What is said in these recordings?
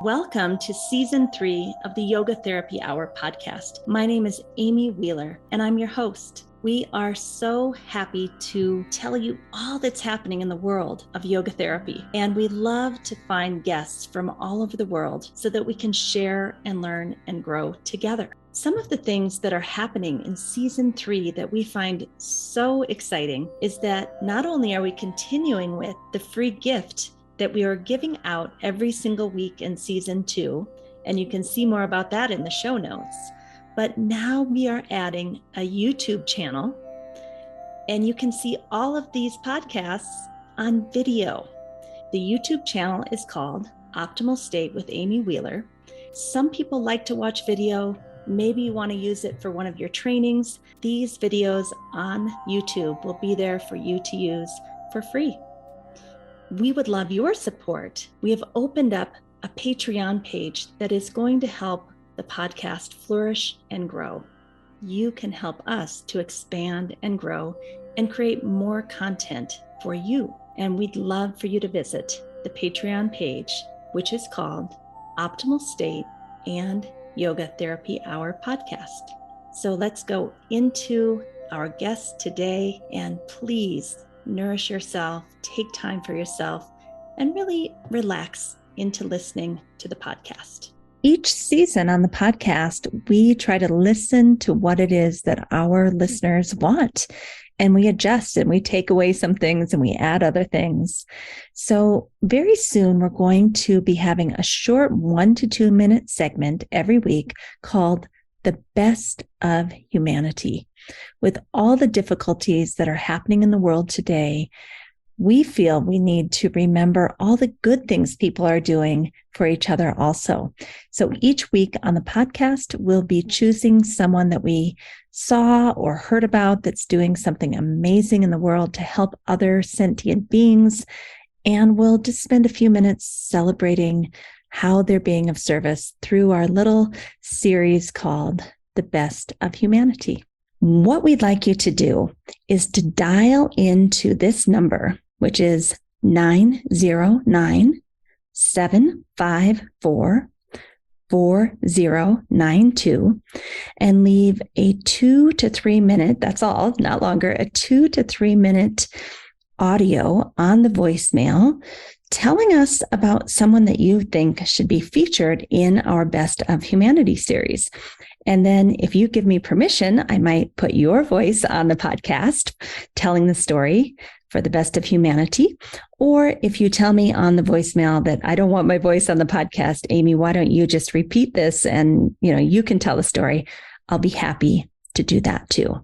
Welcome to Season 3 of the Yoga Therapy Hour podcast. My name is Amy Wheeler, and I'm your host. We are so happy to tell you all that's happening in the world of yoga therapy, and we love to find guests from all over the world so that we can share and learn and grow together. Some of the things that are happening in Season 3 that we find so exciting is that not only are we continuing with the free gift that we are giving out every single week in Season 2, and you can see more about that in the show notes. But now we are adding a YouTube channel, and you can see all of these podcasts on video. The YouTube channel is called Optimal State with Amy Wheeler. Some people like to watch video. Maybe you want to use it for one of your trainings. These videos on YouTube will be there for you to use for free. We would love your support. We have opened up a Patreon page that is going to help the podcast flourish and grow. You can help us to expand and grow and create more content for you. And we'd love for you to visit the Patreon page, which is called Optimal State and Yoga Therapy Hour Podcast. So let's go into our guest today, and please nourish yourself, take time for yourself, and really relax into listening to the podcast. Each season on the podcast, we try to listen to what it is that our listeners want, and we adjust and we take away some things and we add other things. So very soon, we're going to be having a short 1 to 2 minute segment every week called The Best of Humanity. With all the difficulties that are happening in the world today, we feel we need to remember all the good things people are doing for each other also. So each week on the podcast, we'll be choosing someone that we saw or heard about that's doing something amazing in the world to help other sentient beings. And we'll just spend a few minutes celebrating how they're being of service through our little series called The Best of Humanity. What we'd like you to do is to dial into this number, which is 909-754-4092, and leave a 2 to 3 minute, that's all, not longer, a 2 to 3 minute audio on the voicemail telling us about someone that you think should be featured in our Best of Humanity series. And then if you give me permission, I might put your voice on the podcast telling the story for the Best of Humanity. Or if you tell me on the voicemail that I don't want my voice on the podcast, Amy, why don't you just repeat this and you can tell the story, I'll be happy to do that too.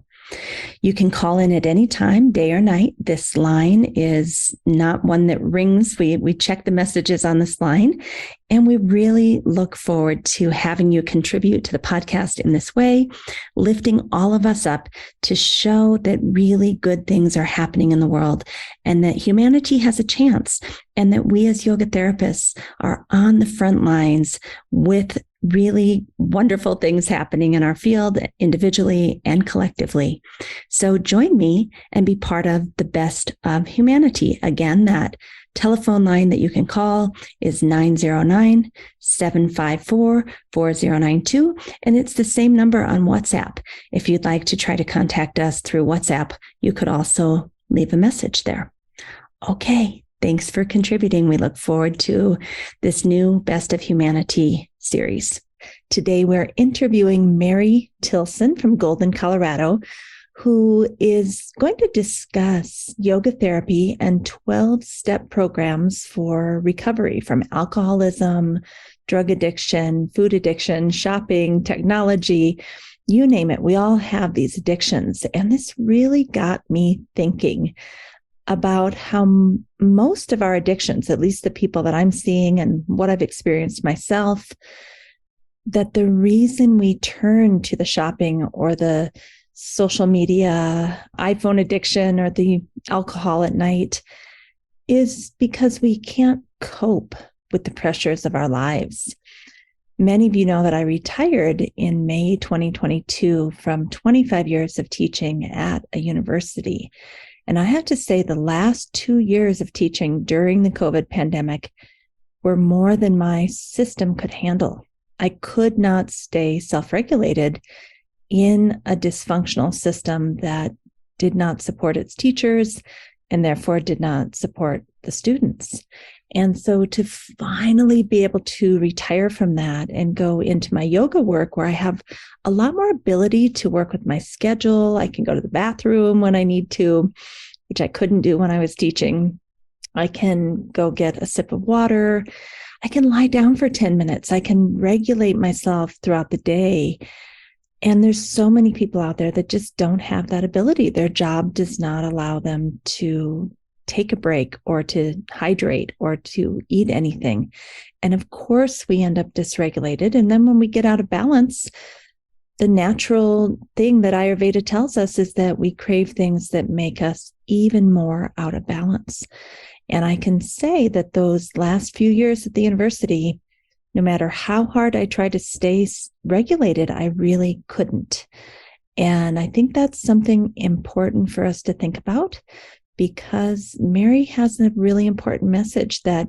You can call in at any time, day or night. This line is not one that rings. We check the messages on this line, and we really look forward to having you contribute to the podcast in this way, lifting all of us up to show that really good things are happening in the world and that humanity has a chance, and that we as yoga therapists are on the front lines with really wonderful things happening in our field individually and collectively. So join me and be part of the Best of Humanity. Again, that telephone line that you can call is 909-754-4092. And it's the same number on WhatsApp. If you'd like to try to contact us through WhatsApp, you could also leave a message there. Okay. Thanks for contributing. We look forward to this new Best of Humanity series. Today, we're interviewing Mary Tilson from Golden, Colorado, who is going to discuss yoga therapy and 12-step programs for recovery from alcoholism, drug addiction, food addiction, shopping, technology, you name it. We all have these addictions. And this really got me thinking about how most of our addictions, at least the people that I'm seeing and what I've experienced myself, that the reason we turn to the shopping or the social media, iPhone addiction, or the alcohol at night is because we can't cope with the pressures of our lives. Many of you know that I retired in May 2022 from 25 years of teaching at a university. And I have to say the last 2 years of teaching during the COVID pandemic were more than my system could handle. I could not stay self-regulated in a dysfunctional system that did not support its teachers and therefore did not support the students. And so to finally be able to retire from that and go into my yoga work where I have a lot more ability to work with my schedule, I can go to the bathroom when I need to, which I couldn't do when I was teaching. I can go get a sip of water. I can lie down for 10 minutes. I can regulate myself throughout the day. And there's so many people out there that just don't have that ability. Their job does not allow them to take a break or to hydrate or to eat anything. And of course, we end up dysregulated. And then when we get out of balance, the natural thing that Ayurveda tells us is that we crave things that make us even more out of balance. And I can say that those last few years at the university, no matter how hard I tried to stay regulated, I really couldn't. And I think that's something important for us to think about, because Mary has a really important message that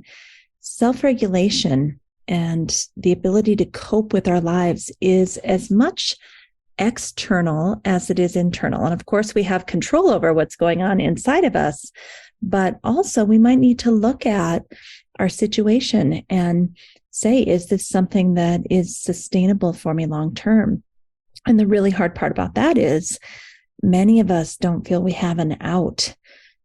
self-regulation and the ability to cope with our lives is as much external as it is internal. And of course, we have control over what's going on inside of us, but also we might need to look at our situation and say, is this something that is sustainable for me long term? And the really hard part about that is many of us don't feel we have an out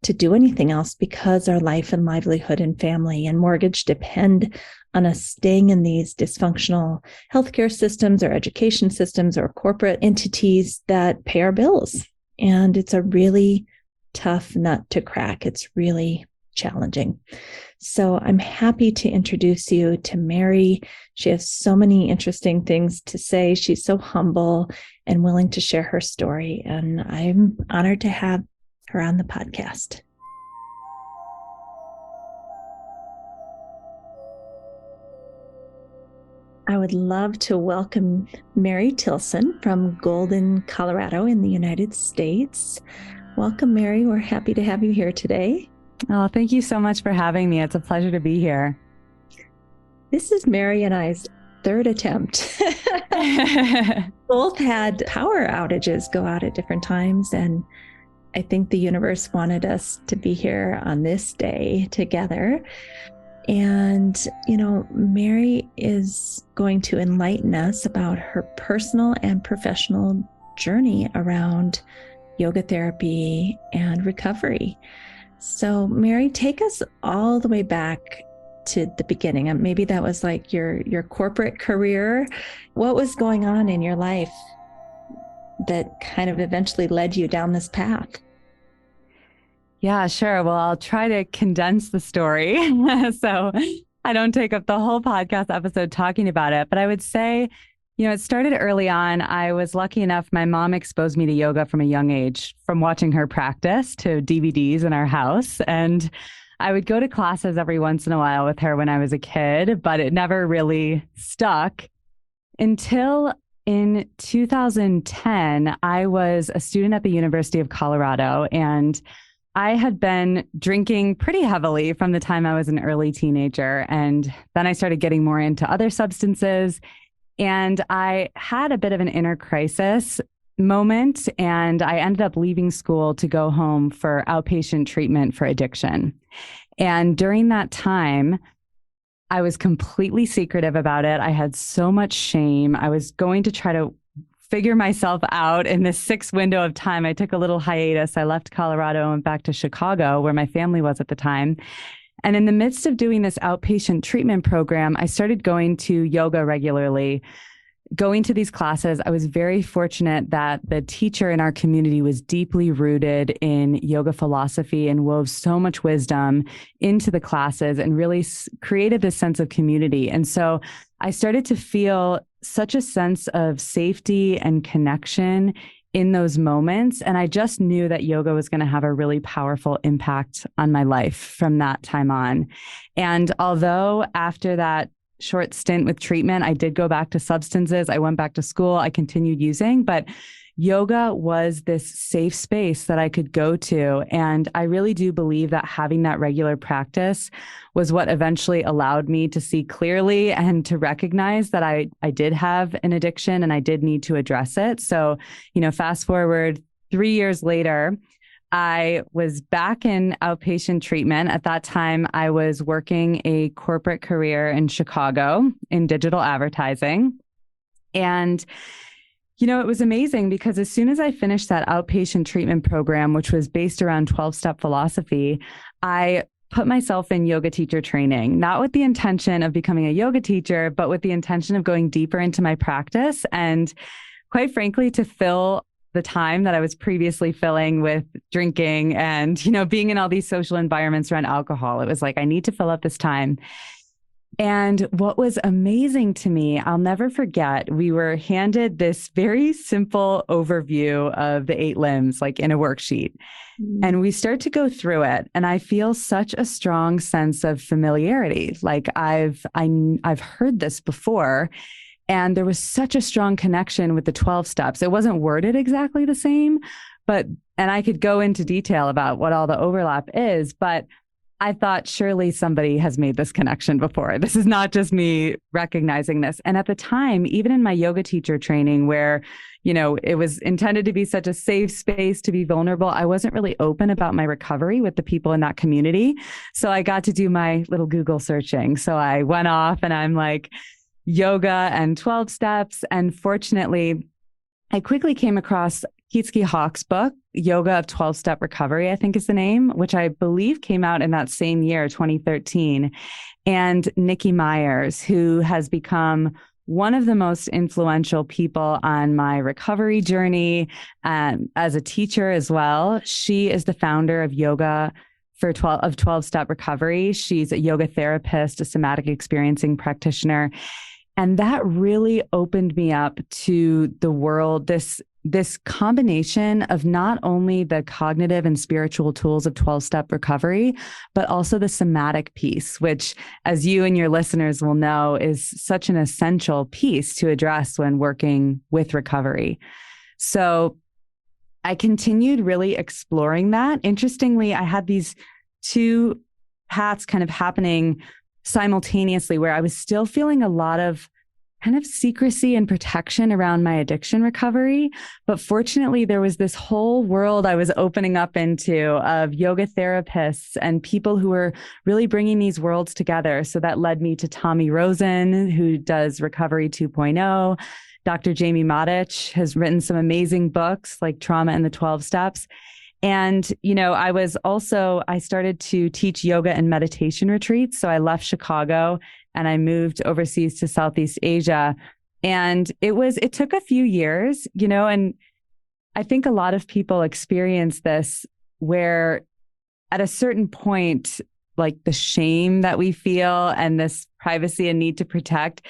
to do anything else because our life and livelihood and family and mortgage depend on us staying in these dysfunctional healthcare systems or education systems or corporate entities that pay our bills. And it's a really tough nut to crack. It's really challenging. So I'm happy to introduce you to Mary. She has so many interesting things to say. She's so humble and willing to share her story. And I'm honored to have her on the podcast. I would love to welcome Mary Tilson from Golden, Colorado in the United States. Welcome, Mary. We're happy to have you here today. Oh, thank you so much for having me. It's a pleasure to be here. This is Mary and I's third attempt. Both had power outages go out at different times, and I think the universe wanted us to be here on this day together. And, Mary is going to enlighten us about her personal and professional journey around yoga therapy and recovery. So, Mary, take us all the way back to the beginning. Maybe that was like your corporate career. What was going on in your life that kind of eventually led you down this path? Yeah, sure. Well, I'll try to condense the story so I don't take up the whole podcast episode talking about it. But I would say, it started early on. I was lucky enough. My mom exposed me to yoga from a young age, from watching her practice to DVDs in our house. And I would go to classes every once in a while with her when I was a kid, but it never really stuck until in 2010, I was a student at the University of Colorado, and I had been drinking pretty heavily from the time I was an early teenager. And then I started getting more into other substances. And I had a bit of an inner crisis moment, and I ended up leaving school to go home for outpatient treatment for addiction. And during that time, I was completely secretive about it. I had so much shame. I was going to try to figure myself out in this 6 window of time. I took a little hiatus. I left Colorado and went back to Chicago, where my family was at the time. And in the midst of doing this outpatient treatment program, I started going to yoga regularly, going to these classes. I was very fortunate that the teacher in our community was deeply rooted in yoga philosophy and wove so much wisdom into the classes and really created this sense of community. And so I started to feel such a sense of safety and connection in those moments. And I just knew that yoga was going to have a really powerful impact on my life from that time on. And although after that short stint with treatment, I did go back to substances, I went back to school, I continued using, but yoga was this safe space that I could go to. And I really do believe that having that regular practice was what eventually allowed me to see clearly and to recognize that I did have an addiction and I did need to address it. So, fast forward 3 years later, I was back in outpatient treatment. At that time, I was working a corporate career in Chicago in digital advertising. And, it was amazing because as soon as I finished that outpatient treatment program, which was based around 12-step philosophy, I put myself in yoga teacher training, not with the intention of becoming a yoga teacher, but with the intention of going deeper into my practice and, quite frankly, to fill the time that I was previously filling with drinking and, being in all these social environments around alcohol. It was like, I need to fill up this time. And what was amazing to me, I'll never forget, we were handed this very simple overview of the 8 limbs, like in a worksheet. And we start to go through it. And I feel such a strong sense of familiarity. Like I've heard this before. And there was such a strong connection with the 12 steps. It wasn't worded exactly the same, and I could go into detail about what all the overlap is, but I thought surely somebody has made this connection before. This is not just me recognizing this. And at the time, even in my yoga teacher training where, it was intended to be such a safe space to be vulnerable, I wasn't really open about my recovery with the people in that community. So I got to do my little Google searching. So I went off and I'm like, yoga and 12 steps. And fortunately, I quickly came across Keatske Hawk's book, Yoga of 12-Step Recovery, I think is the name, which I believe came out in that same year, 2013. And Nikki Myers, who has become one of the most influential people on my recovery journey as a teacher as well. She is the founder of Yoga for 12-Step Recovery. She's a yoga therapist, a somatic experiencing practitioner. And that really opened me up to the world, this combination of not only the cognitive and spiritual tools of 12-step recovery, but also the somatic piece, which, as you and your listeners will know, is such an essential piece to address when working with recovery. So I continued really exploring that. Interestingly, I had these 2 paths kind of happening simultaneously where I was still feeling a lot of kind of secrecy and protection around my addiction recovery. But fortunately, there was this whole world I was opening up into of yoga therapists and people who were really bringing these worlds together. So that led me to Tommy Rosen, who does Recovery 2.0. Dr. Jamie Modich has written some amazing books like Trauma and the 12 Steps. And, I started to teach yoga and meditation retreats. So I left Chicago and I moved overseas to Southeast Asia. And it took a few years, and I think a lot of people experience this where at a certain point, like the shame that we feel and this privacy and need to protect,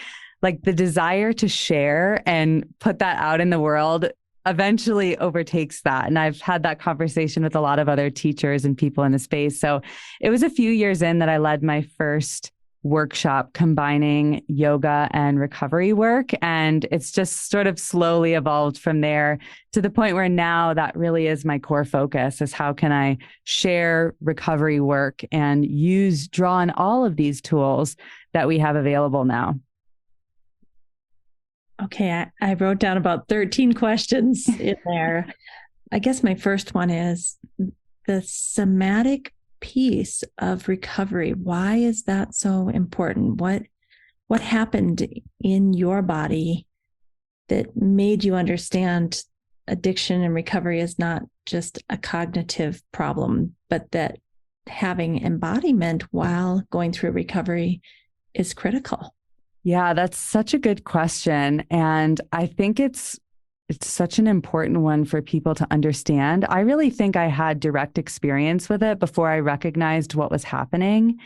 like the desire to share and put that out in the world eventually overtakes that. And I've had that conversation with a lot of other teachers and people in the space. So it was a few years in that I led my first workshop combining yoga and recovery work. And it's just sort of slowly evolved from there to the point where now that really is my core focus, is how can I share recovery work and draw on all of these tools that we have available now. Okay, I wrote down about 13 questions in there. I guess my first one is the somatic piece of recovery. Why is that so important? What happened in your body that made you understand addiction and recovery is not just a cognitive problem, but that having embodiment while going through recovery is critical? Yeah, that's such a good question. And I think it's such an important one for people to understand. I really think I had direct experience with it before I recognized what was happening.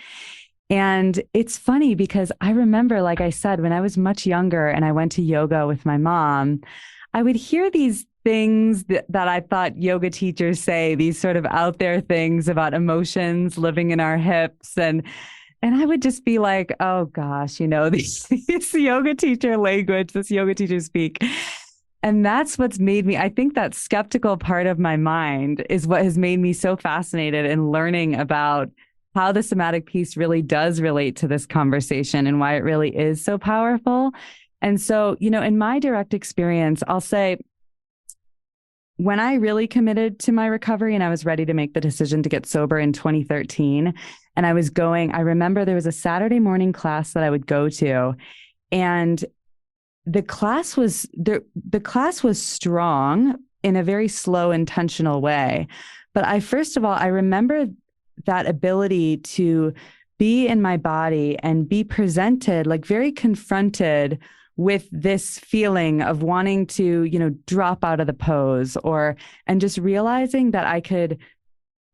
And it's funny because I remember, like I said, when I was much younger and I went to yoga with my mom, I would hear these things that I thought yoga teachers say, these sort of out there things about emotions living in our hips. And I would just be like, oh gosh, this yoga teacher language, this yoga teacher speak. And that's what's made me, I think that skeptical part of my mind is what has made me so fascinated in learning about how the somatic piece really does relate to this conversation and why it really is so powerful. And so, in my direct experience, I'll say when I really committed to my recovery and I was ready to make the decision to get sober in 2013, and I remember there was a Saturday morning class that I would go to, and the class was strong in a very slow, intentional way. But first of all, I remember that ability to be in my body and be presented, like very confronted with this feeling of wanting to, drop out of the pose and just realizing that I could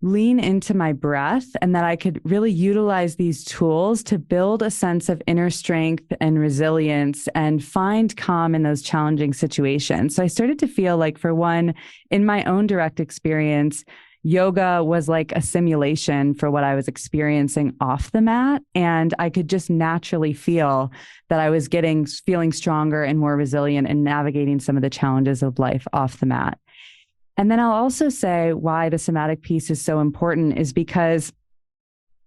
lean into my breath and that I could really utilize these tools to build a sense of inner strength and resilience and find calm in those challenging situations. So I started to feel like, for one, in my own direct experience, yoga was like a simulation for what I was experiencing off the mat. And I could just naturally feel that I was feeling stronger and more resilient and navigating some of the challenges of life off the mat. And then I'll also say why the somatic piece is so important is because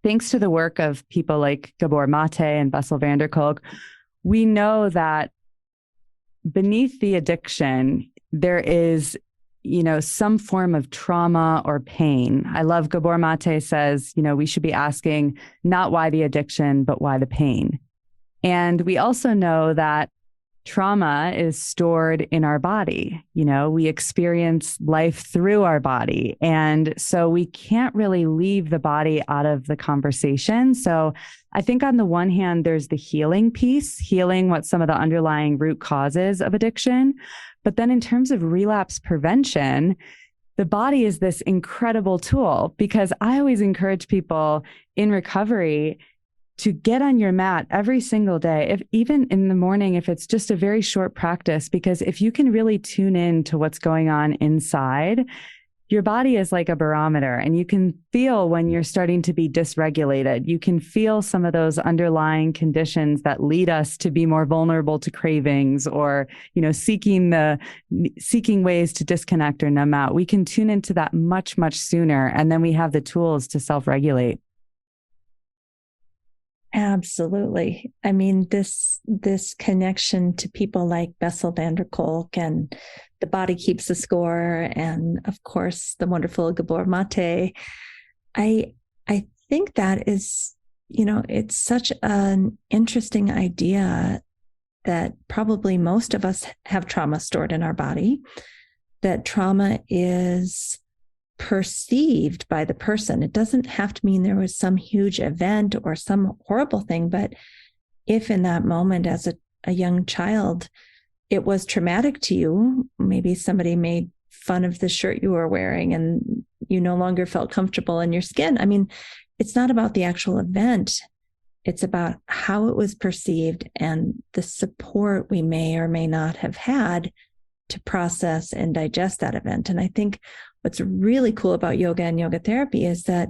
thanks to the work of people like Gabor Mate and Bessel van der Kolk, we know that beneath the addiction, there is, some form of trauma or pain. I love Gabor Mate says, we should be asking not why the addiction, but why the pain. And we also know that trauma is stored in our body. We experience life through our body. And so we can't really leave the body out of the conversation. So I think on the one hand, there's the healing piece, healing what some of the underlying root causes of addiction. But then in terms of relapse prevention, the body is this incredible tool, because I always encourage people in recovery to get on your mat every single day, if even in the morning, if it's just a very short practice, because if you can really tune in to what's going on inside, your body is like a barometer, and you can feel when you're starting to be dysregulated. You can feel some of those underlying conditions that lead us to be more vulnerable to cravings or, seeking ways to disconnect or numb out. We can tune into that much, much sooner. And then we have the tools to self-regulate. Absolutely. I mean, this connection to people like Bessel van der Kolk and The Body Keeps the Score, and of course the wonderful Gabor Mate. I think that is, it's such an interesting idea that probably most of us have trauma stored in our body, that trauma is perceived by the person. It doesn't have to mean there was some huge event or some horrible thing, but if in that moment as a young child, it was traumatic to you, maybe somebody made fun of the shirt you were wearing and you no longer felt comfortable in your skin. I mean, it's not about the actual event. It's about how it was perceived and the support we may or may not have had to process and digest that event. And I think what's really cool about yoga and yoga therapy is that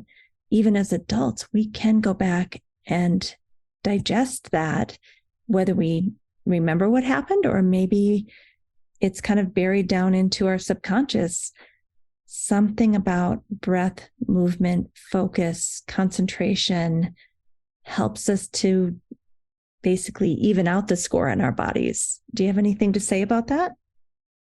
even as adults, we can go back and digest that, whether we remember what happened or maybe it's kind of buried down into our subconscious. Something about breath, movement, focus, concentration helps us to basically even out the score in our bodies. Do you have anything to say about that?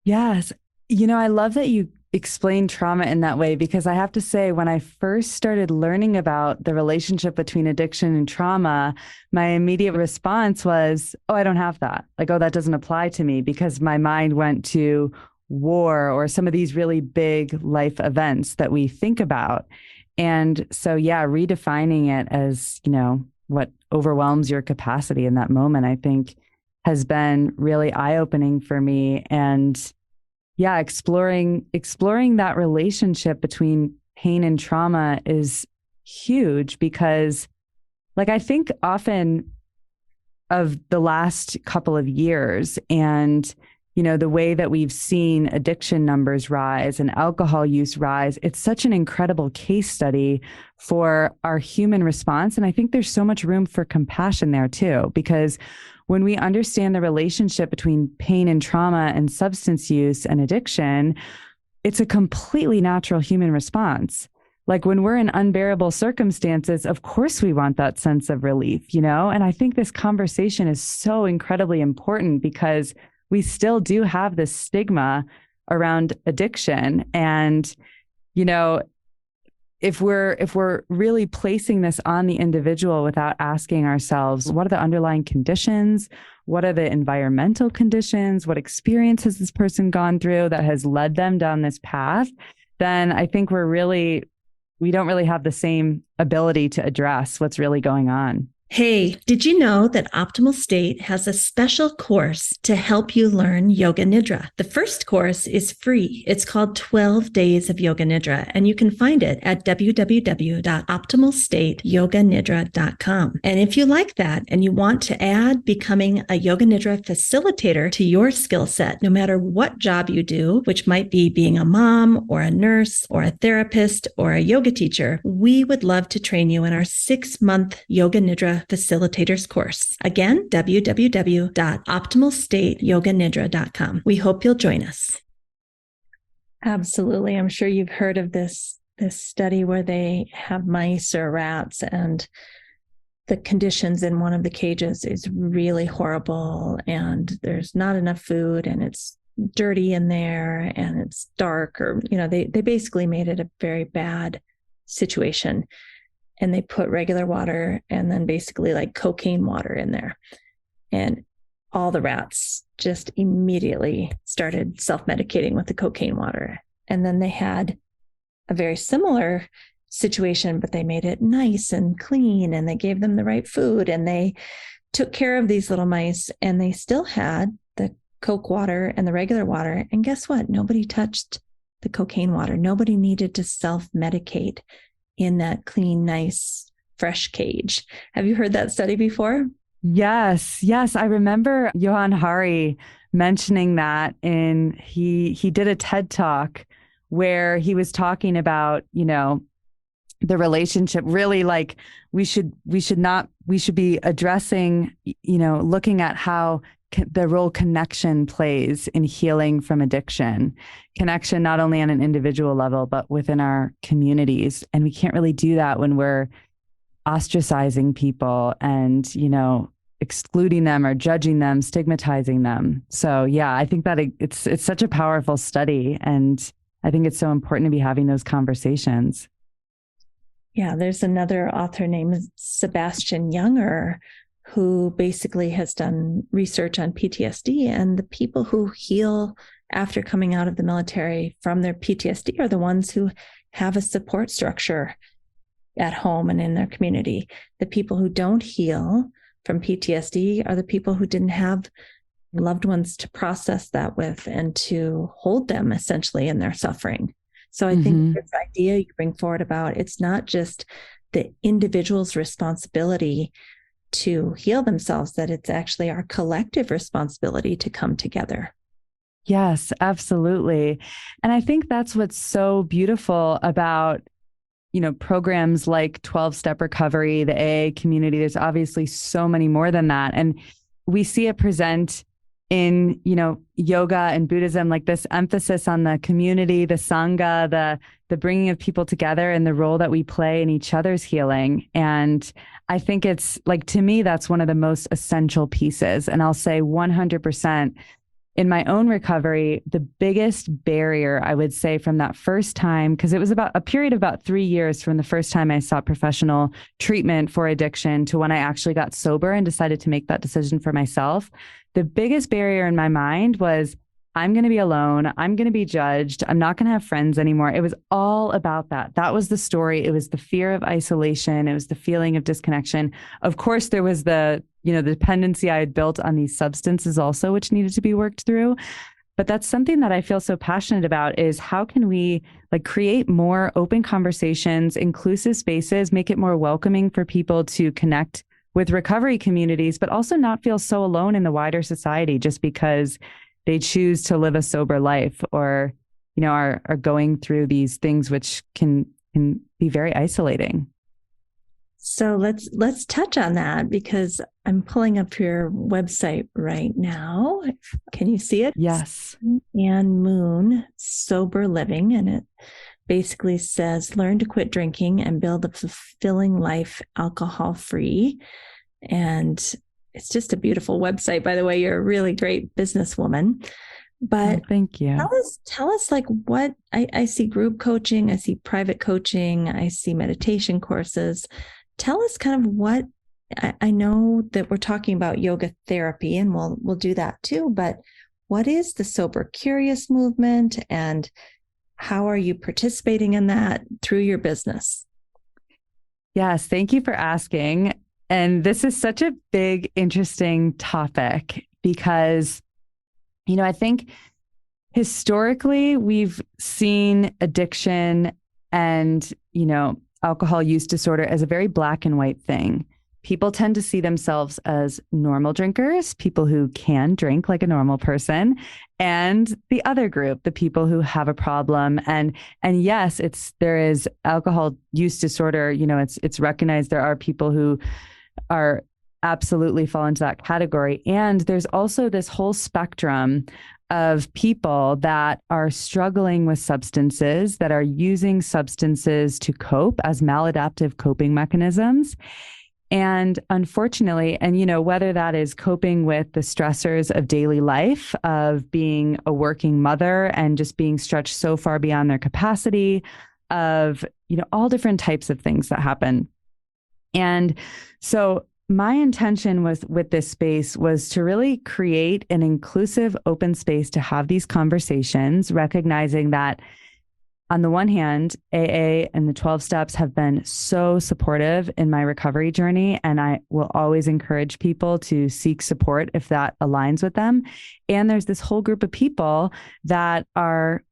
Yes. I love that you explain trauma in that way, because I have to say, when I first started learning about the relationship between addiction and trauma, my immediate response was, oh, I don't have that. Like, oh, that doesn't apply to me, because my mind went to war or some of these really big life events that we think about. And so, yeah, redefining it as, what overwhelms your capacity in that moment, I think has been really eye-opening for me. And yeah, exploring that relationship between pain and trauma is huge, because like I think often of the last couple of years, and the way that we've seen addiction numbers rise and alcohol use rise, it's such an incredible case study for our human response. And I think there's so much room for compassion there too, because when we understand the relationship between pain and trauma and substance use and addiction, it's a completely natural human response. Like when we're in unbearable circumstances, of course we want that sense of relief, And I think this conversation is so incredibly important because we still do have this stigma around addiction. And, if we're really placing this on the individual without asking ourselves, what are the underlying conditions? What are the environmental conditions? What experience has this person gone through that has led them down this path? Then I think we don't really have the same ability to address what's really going on. Hey, did you know that Optimal State has a special course to help you learn Yoga Nidra? The first course is free. It's called 12 Days of Yoga Nidra, and you can find it at www.optimalstateyoganidra.com. And if you like that and you want to add becoming a Yoga Nidra facilitator to your skill set, no matter what job you do, which might be being a mom or a nurse or a therapist or a yoga teacher, we would love to train you in our 6-month Yoga Nidra Facilitators course. Again, www.optimalstateyoganidra.com. We hope you'll join us. Absolutely. I'm sure you've heard of this study where they have mice or rats, and the conditions in one of the cages is really horrible, and there's not enough food, and it's dirty in there, and it's dark, or, they basically made it a very bad situation. And they put regular water and then basically like cocaine water in there. And all the rats just immediately started self-medicating with the cocaine water. And then they had a very similar situation, but they made it nice and clean, and they gave them the right food, and they took care of these little mice, and they still had the Coke water and the regular water. And guess what? Nobody touched the cocaine water. Nobody needed to self-medicate in that clean, nice, fresh cage. Have you heard that study before? Yes. I remember Johan Hari mentioning that he did a TED Talk where he was talking about, the relationship, really like we should be addressing, looking at how the role connection plays in healing from addiction. Connection not only on an individual level, but within our communities. And we can't really do that when we're ostracizing people and, excluding them or judging them, stigmatizing them. So yeah, I think that it's such a powerful study. And I think it's so important to be having those conversations. Yeah, there's another author named Sebastian Junger who basically has done research on PTSD, and the people who heal after coming out of the military from their PTSD are the ones who have a support structure at home and in their community. The people who don't heal from PTSD are the people who didn't have loved ones to process that with and to hold them essentially in their suffering. So I think this idea you bring forward about it's not just the individual's responsibility to heal themselves, that it's actually our collective responsibility to come together. Yes, absolutely. And I think that's what's so beautiful about, programs like 12-Step Recovery, the AA community. There's obviously so many more than that. And we see it present in, yoga and Buddhism, like this emphasis on the community, the Sangha, the bringing of people together and the role that we play in each other's healing. And I think it's like, to me, that's one of the most essential pieces. And I'll say 100% in my own recovery, the biggest barrier I would say from that first time, because it was about a period of about 3 years from the first time I sought professional treatment for addiction to when I actually got sober and decided to make that decision for myself. The biggest barrier in my mind was, I'm going to be alone. I'm going to be judged. I'm not going to have friends anymore. It was all about that. That was the story. It was the fear of isolation. It was the feeling of disconnection. Of course, there was the dependency I had built on these substances also, which needed to be worked through. But that's something that I feel so passionate about, is how can we create more open conversations, inclusive spaces, make it more welcoming for people to connect with recovery communities, but also not feel so alone in the wider society just because they choose to live a sober life or, are going through these things which can be very isolating. So let's touch on that because I'm pulling up your website right now. Can you see it? Yes. And Moon, Sober Living. And it basically says, learn to quit drinking and build a fulfilling life alcohol-free. And it's just a beautiful website. By the way, you're a really great businesswoman. But thank you. Tell us like what I see group coaching, I see private coaching, I see meditation courses. Tell us kind of what I know that we're talking about yoga therapy, and we'll do that too. But what is the Sober Curious movement, and how are you participating in that through your business? Yes, thank you for asking. And this is such a big, interesting topic because, I think historically we've seen addiction and, alcohol use disorder as a very black and white thing. People tend to see themselves as normal drinkers, people who can drink like a normal person, and the other group, the people who have a problem. And yes, there is alcohol use disorder. It's recognized. There are people who are absolutely fall into that category. And there's also this whole spectrum of people that are struggling with substances, that are using substances to cope as maladaptive coping mechanisms. And unfortunately, whether that is coping with the stressors of daily life, of being a working mother and just being stretched so far beyond their capacity, of, all different types of things that happen. And so my intention with this space was to really create an inclusive, open space to have these conversations, recognizing that on the one hand, AA and the 12 steps have been so supportive in my recovery journey. And I will always encourage people to seek support if that aligns with them. And there's this whole group of people that are,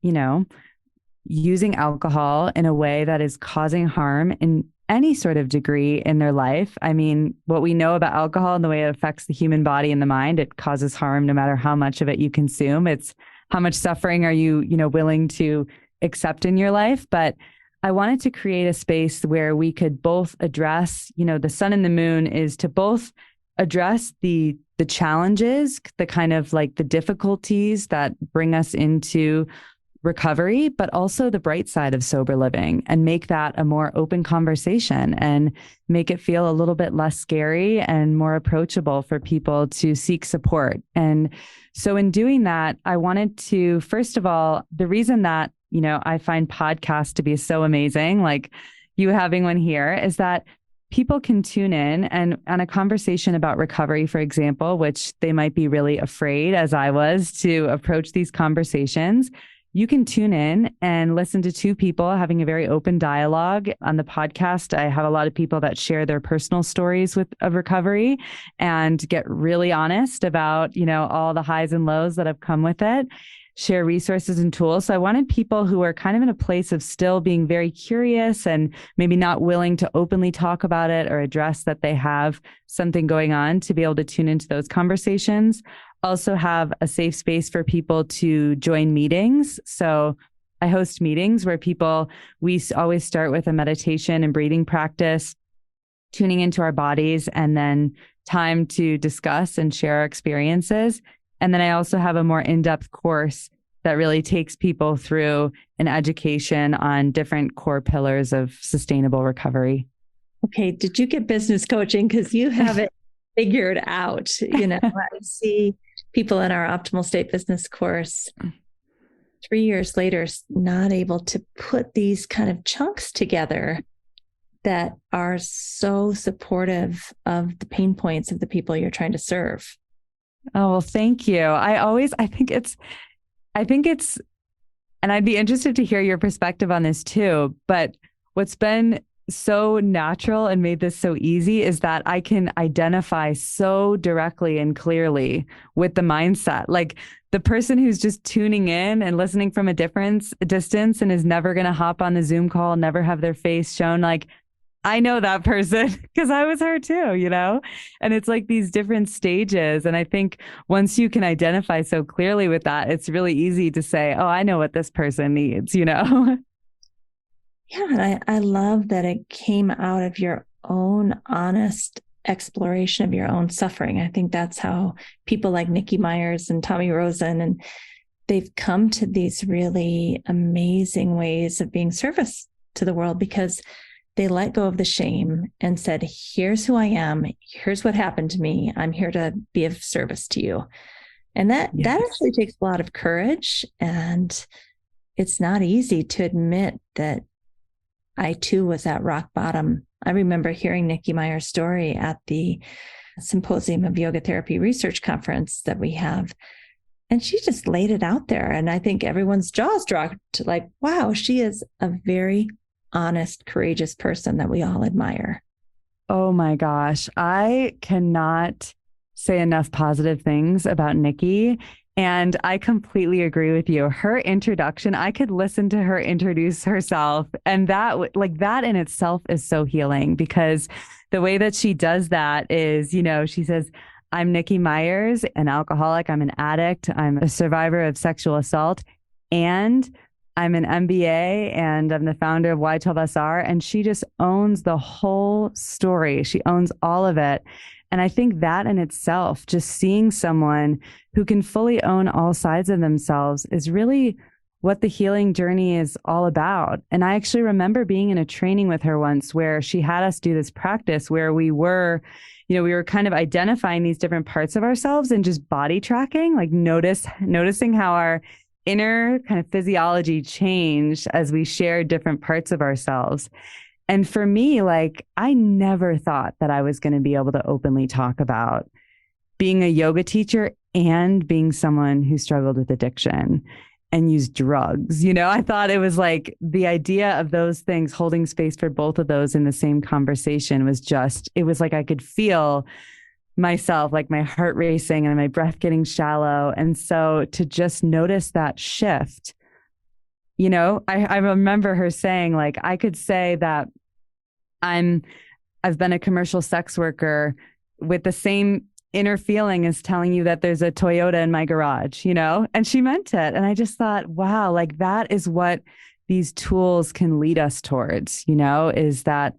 using alcohol in a way that is causing harm in any sort of degree in their life. I mean, what we know about alcohol and the way it affects the human body and the mind, it causes harm no matter how much of it you consume. It's how much suffering are you, willing to accept in your life. But I wanted to create a space where we could both address, the sun and the moon is to both address the challenges, the kind of like the difficulties that bring us into recovery, but also the bright side of sober living, and make that a more open conversation and make it feel a little bit less scary and more approachable for people to seek support. And so in doing that, I wanted to, first of all, the reason that, I find podcasts to be so amazing, like you having one here, is that people can tune in and on a conversation about recovery, for example, which they might be really afraid, as I was, to approach these conversations. You can tune in and listen to two people having a very open dialogue. On the podcast, I have a lot of people that share their personal stories of recovery and get really honest about, all the highs and lows that have come with it, share resources and tools. So I wanted people who are kind of in a place of still being very curious and maybe not willing to openly talk about it or address that they have something going on to be able to tune into those conversations. Also have a safe space for people to join meetings. So I host meetings where we always start with a meditation and breathing practice, tuning into our bodies, and then time to discuss and share our experiences. And then I also have a more in-depth course that really takes people through an education on different core pillars of sustainable recovery. Okay. Did you get business coaching? Because you have it figured out. I see people in our Optimal State Business course 3 years later, not able to put these kind of chunks together that are so supportive of the pain points of the people you're trying to serve. Oh, well, thank you. I think it's, and I'd be interested to hear your perspective on this too, but what's been so natural and made this so easy is that I can identify so directly and clearly with the mindset. Like the person who's just tuning in and listening from a distance and is never going to hop on the Zoom call, never have their face shown. Like I know that person because I was her too, And it's like these different stages. And I think once you can identify so clearly with that, it's really easy to say, oh, I know what this person needs. Yeah, and I love that it came out of your own honest exploration of your own suffering. I think that's how people like Nikki Myers and Tommy Rosen, and they've come to these really amazing ways of being service to the world because they let go of the shame and said, here's who I am. Here's what happened to me. I'm here to be of service to you. And that actually takes a lot of courage. And it's not easy to admit that I too was at rock bottom. I remember hearing Nikki Meyer's story at the Symposium of Yoga Therapy Research Conference that we have. And she just laid it out there. And I think everyone's jaws dropped, like, wow, she is a very honest, courageous person that we all admire. Oh my gosh. I cannot say enough positive things about Nikki. And I completely agree with you. Her introduction, I could listen to her introduce herself. And that in itself is so healing because the way that she does that is, she says, I'm Nikki Myers, an alcoholic. I'm an addict. I'm a survivor of sexual assault. And I'm an MBA and I'm the founder of Y12SR. And she just owns the whole story. She owns all of it. And I think that in itself, just seeing someone who can fully own all sides of themselves is really what the healing journey is all about. And I actually remember being in a training with her once where she had us do this practice where we were kind of identifying these different parts of ourselves and just body tracking, like noticing how our inner kind of physiology changed as we shared different parts of ourselves. And for me, like, I never thought that I was going to be able to openly talk about being a yoga teacher and being someone who struggled with addiction and used drugs. I thought it was like the idea of those things, holding space for both of those in the same conversation it was like I could feel myself, like my heart racing and my breath getting shallow. And so to just notice that shift, I remember her saying, like, I could say that I've been a commercial sex worker with the same inner feeling as telling you that there's a Toyota in my garage, and she meant it. And I just thought, wow, like that is what these tools can lead us towards, is that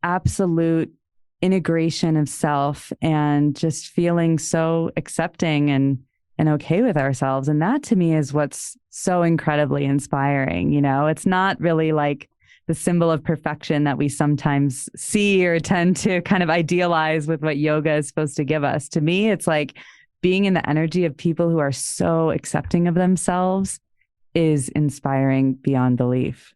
absolute integration of self and just feeling so accepting and okay with ourselves. And that to me is what's so incredibly inspiring. It's not really like the symbol of perfection that we sometimes see or tend to kind of idealize with what yoga is supposed to give us. To me, it's like being in the energy of people who are so accepting of themselves is inspiring beyond belief.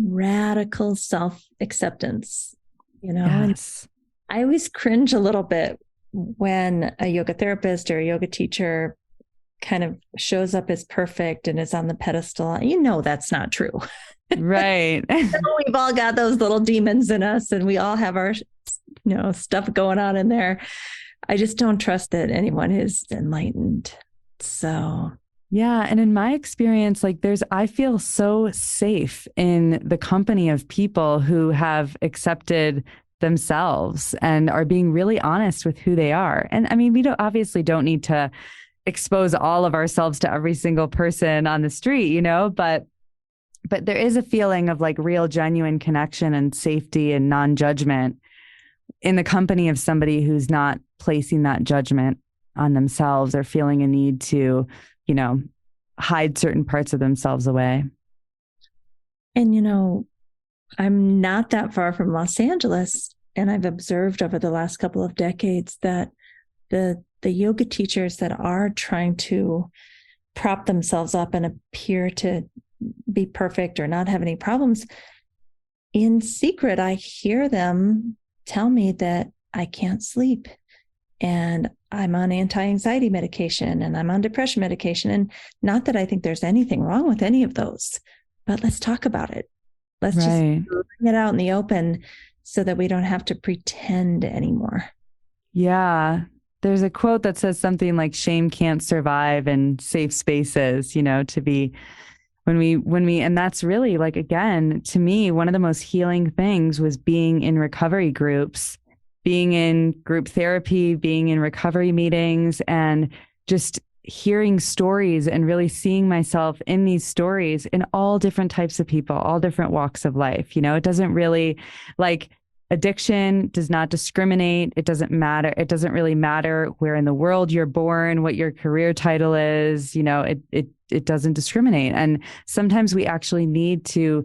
Radical self-acceptance, Yes. And I always cringe a little bit when a yoga therapist or a yoga teacher kind of shows up as perfect and is on the pedestal. That's not true. Right. We've all got those little demons in us and we all have our, stuff going on in there. I just don't trust that anyone is enlightened. So yeah. And in my experience, like I feel so safe in the company of people who have accepted themselves and are being really honest with who they are. And I mean, we obviously don't need to expose all of ourselves to every single person on the street, but there is a feeling of like real, genuine connection and safety and non-judgment in the company of somebody who's not placing that judgment on themselves or feeling a need to, hide certain parts of themselves away. And, I'm not that far from Los Angeles. And I've observed over the last couple of decades that the yoga teachers that are trying to prop themselves up and appear to be perfect or not have any problems, in secret, I hear them tell me that I can't sleep and I'm on anti-anxiety medication and I'm on depression medication. And not that I think there's anything wrong with any of those, but let's talk about it. Let's just bring it out in the open so that we don't have to pretend anymore. Yeah. There's a quote that says something like shame can't survive in safe spaces, to be And that's really like, again, to me, one of the most healing things was being in recovery groups, being in group therapy, being in recovery meetings, and just hearing stories and really seeing myself in these stories in all different types of people, all different walks of life. It doesn't really, like, addiction does not discriminate. It doesn't matter. It doesn't really matter where in the world you're born, what your career title is. It doesn't discriminate. And sometimes we actually need to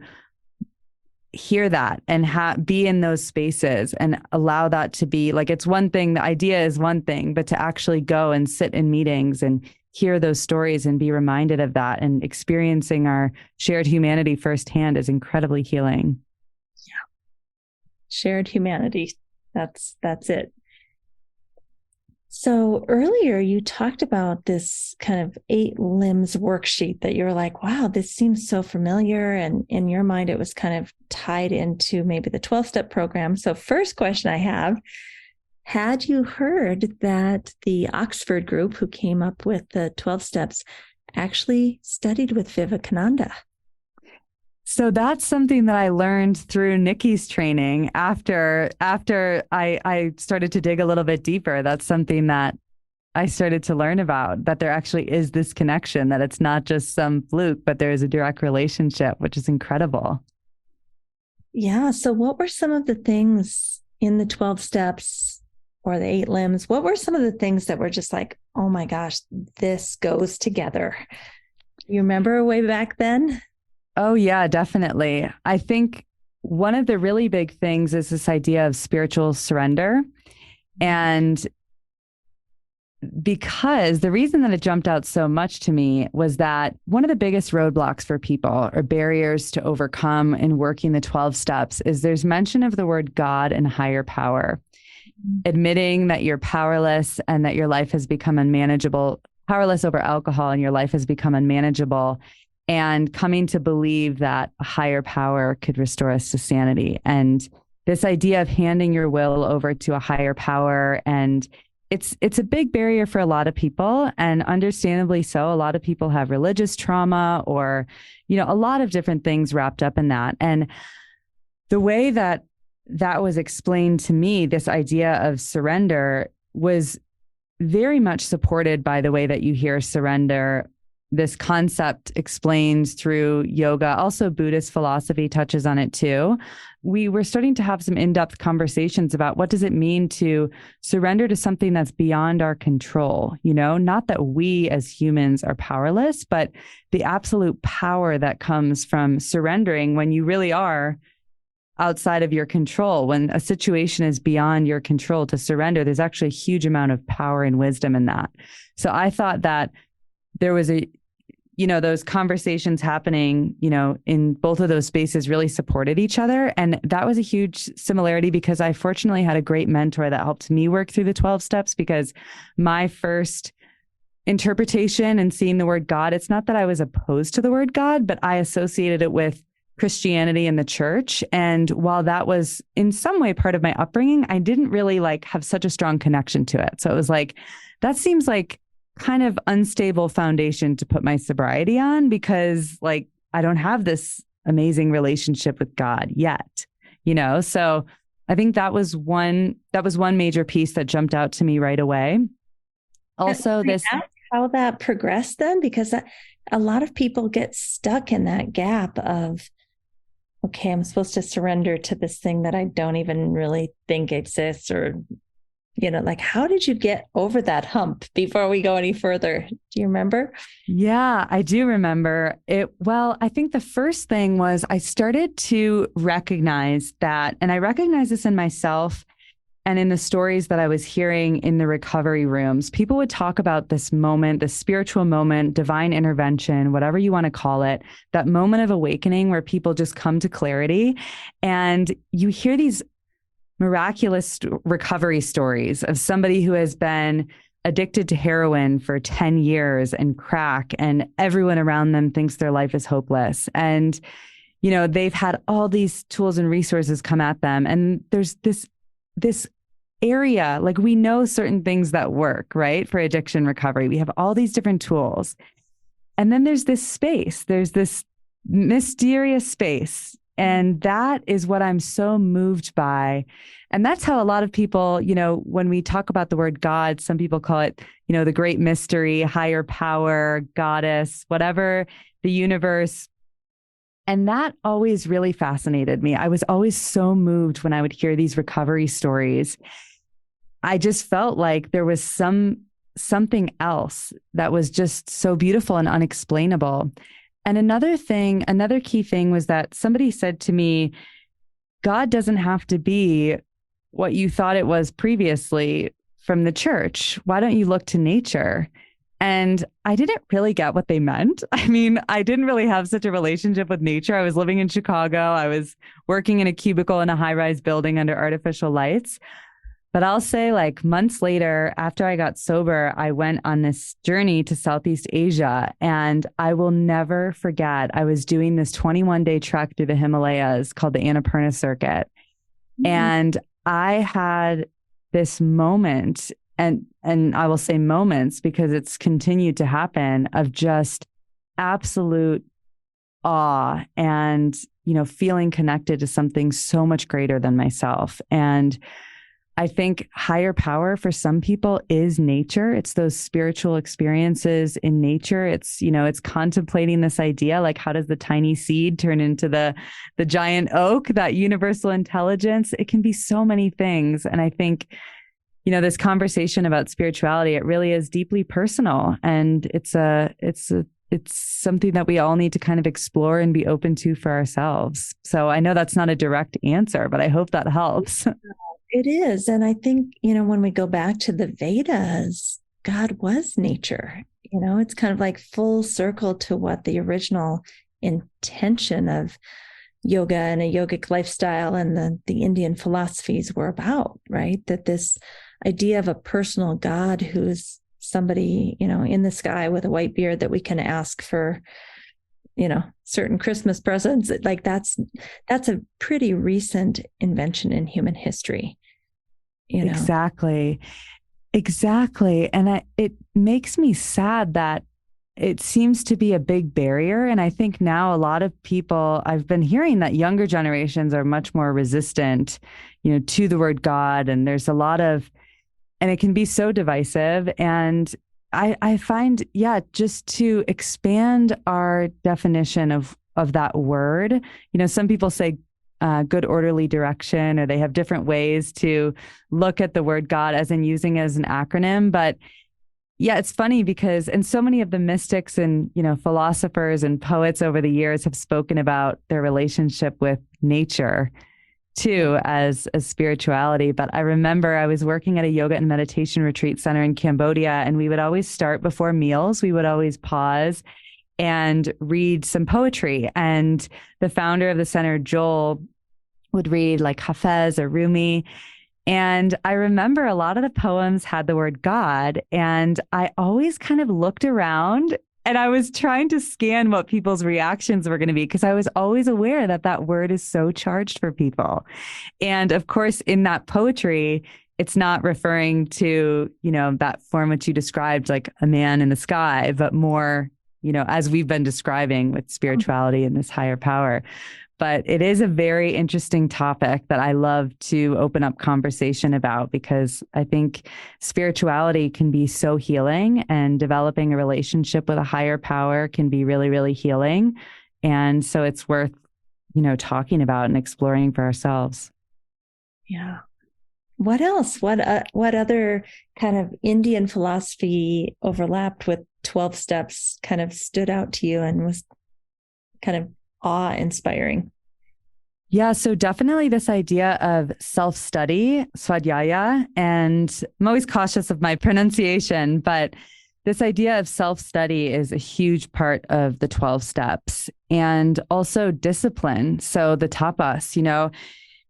hear that and be in those spaces and allow that to be like, it's one thing. The idea is one thing, but to actually go and sit in meetings and hear those stories and be reminded of that and experiencing our shared humanity firsthand is incredibly healing. Yeah. Shared humanity. That's it. So earlier you talked about this kind of 8 limbs worksheet that you were like, wow, this seems so familiar. And in your mind, it was kind of tied into maybe the 12-step program. So first question I have, had you heard that the Oxford group who came up with the 12 steps actually studied with Vivekananda? So that's something that I learned through Nihi's training after I started to dig a little bit deeper. That's something that I started to learn about, that there actually is this connection, that it's not just some fluke, but there is a direct relationship, which is incredible. Yeah. So what were some of the things in the 12 steps or the 8 limbs? What were some of the things that were just like, oh my gosh, this goes together? You remember way back then? Oh, yeah, definitely. I think one of the really big things is this idea of spiritual surrender. And because the reason that it jumped out so much to me was that one of the biggest roadblocks for people or barriers to overcome in working the 12 steps is there's mention of the word God and higher power, admitting that you're powerless and that your life has become unmanageable, powerless over alcohol and your life has become unmanageable, and coming to believe that a higher power could restore us to sanity. And this idea of handing your will over to a higher power, and it's a big barrier for a lot of people, and understandably so. A lot of people have religious trauma or, a lot of different things wrapped up in that. And the way that was explained to me, this idea of surrender, was very much supported by the way that you hear surrender. This concept explained through yoga. Also, Buddhist philosophy touches on it too. We were starting to have some in-depth conversations about what does it mean to surrender to something that's beyond our control. Not that we as humans are powerless, but the absolute power that comes from surrendering when you really are outside of your control. When a situation is beyond your control, to surrender, there's actually a huge amount of power and wisdom in that. So I thought that there was those conversations happening, in both of those spaces really supported each other. And that was a huge similarity because I fortunately had a great mentor that helped me work through the 12 steps, because my first interpretation and seeing the word God, it's not that I was opposed to the word God, but I associated it with Christianity and the church. And while that was in some way part of my upbringing, I didn't really have such a strong connection to it. So it was like, that seems like kind of unstable foundation to put my sobriety on, because I don't have this amazing relationship with God yet, So I think that was one major piece that jumped out to me right away. Also, how that progressed then, because a lot of people get stuck in that gap of, okay, I'm supposed to surrender to this thing that I don't even really think exists, or how did you get over that hump before we go any further? Do you remember? Yeah, I do remember it. Well, I think the first thing was I started to recognize that, and I recognize this in myself and in the stories that I was hearing in the recovery rooms. People would talk about this moment, the spiritual moment, divine intervention, whatever you want to call it, that moment of awakening where people just come to clarity. And you hear these miraculous recovery stories of somebody who has been addicted to heroin for 10 years and crack, and everyone around them thinks their life is hopeless. And, they've had all these tools and resources come at them. And there's this area, we know certain things that work, right? For addiction recovery, we have all these different tools. And then there's this space, there's this mysterious space. And that is what I'm so moved by. And that's how a lot of people, when we talk about the word God, some people call it, the great mystery, higher power, goddess, whatever, the universe. And that always really fascinated me. I was always so moved when I would hear these recovery stories. I just felt like there was something else that was just so beautiful and unexplainable. And another key thing was that somebody said to me, God doesn't have to be what you thought it was previously from the church. Why don't you look to nature? And I didn't really get what they meant. I mean, I didn't really have such a relationship with nature. I was living in Chicago. I was working in a cubicle in a high-rise building under artificial lights. But I'll say, like, months later, after I got sober, I went on this journey to Southeast Asia. And I will never forget, I was doing this 21-day trek through the Himalayas called the Annapurna Circuit. Mm-hmm. And I had this moment, and I will say moments because it's continued to happen, of just absolute awe and, feeling connected to something so much greater than myself. And I think higher power for some people is nature. It's those spiritual experiences in nature. It's, it's contemplating this idea, like, how does the tiny seed turn into the giant oak, that universal intelligence? It can be so many things. And I think, this conversation about spirituality, it really is deeply personal. And it's something that we all need to kind of explore and be open to for ourselves. So I know that's not a direct answer, but I hope that helps. It is. And I think, when we go back to the Vedas, God was nature. It's kind of like full circle to what the original intention of yoga and a yogic lifestyle and the Indian philosophies were about, right? That this idea of a personal God who's somebody, in the sky with a white beard that we can ask for, certain Christmas presents, like that's a pretty recent invention in human history. Exactly. And it makes me sad that it seems to be a big barrier. And I think now a lot of people, I've been hearing that younger generations are much more resistant, to the word God. And there's a lot of, and it can be so divisive. And I find, just to expand our definition of that word, some people say good orderly direction, or they have different ways to look at the word God, as in using it as an acronym. But it's funny because, and so many of the mystics and, philosophers and poets over the years have spoken about their relationship with nature too, as spirituality. But I remember I was working at a yoga and meditation retreat center in Cambodia, and we would always start before meals. We would always pause and read some poetry. And the founder of the center, Joel, would read like Hafez or Rumi. And I remember a lot of the poems had the word God. And I always kind of looked around and I was trying to scan what people's reactions were going to be, because I was always aware that that word is so charged for people. And of course, in that poetry, it's not referring to, that form which you described, like a man in the sky, but more, as we've been describing with spirituality and this higher power. But it is a very interesting topic that I love to open up conversation about, because I think spirituality can be so healing, and developing a relationship with a higher power can be really, really healing. And so it's worth, talking about and exploring for ourselves. Yeah. What else? What other kind of Indian philosophy overlapped with 12 steps, kind of stood out to you and was kind of awe-inspiring? Yeah, so definitely this idea of self-study, swadhyaya, and I'm always cautious of my pronunciation, but this idea of self-study is a huge part of the 12 steps, and also discipline. So the tapas,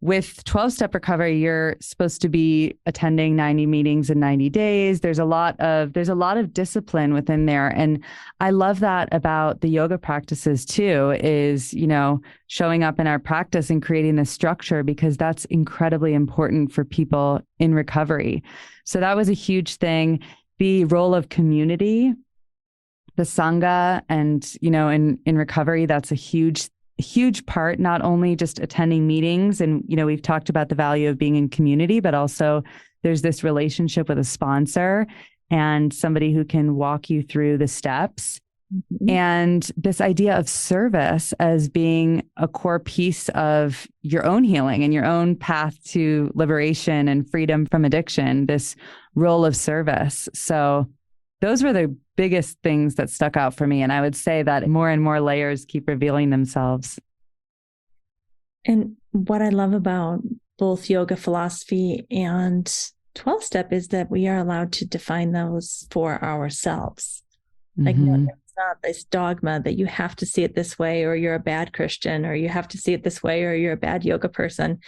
with 12-step recovery, you're supposed to be attending 90 meetings in 90 days. There's a lot of discipline within there. And I love that about the yoga practices too, is, showing up in our practice and creating this structure, because that's incredibly important for people in recovery. So that was a huge thing. The role of community the Sangha. And, in recovery, that's a huge part, not only just attending meetings. And, we've talked about the value of being in community, but also there's this relationship with a sponsor and somebody who can walk you through the steps. Mm-hmm. And this idea of service as being a core piece of your own healing and your own path to liberation and freedom from addiction, this role of service. So those were the biggest things that stuck out for me. And I would say that more and more layers keep revealing themselves. And what I love about both yoga philosophy and 12-step is that we are allowed to define those for ourselves. Like, Mm-hmm. it's not this dogma that you have to see it this way, or you're a bad Christian, or you have to see it this way, or you're a bad yoga person.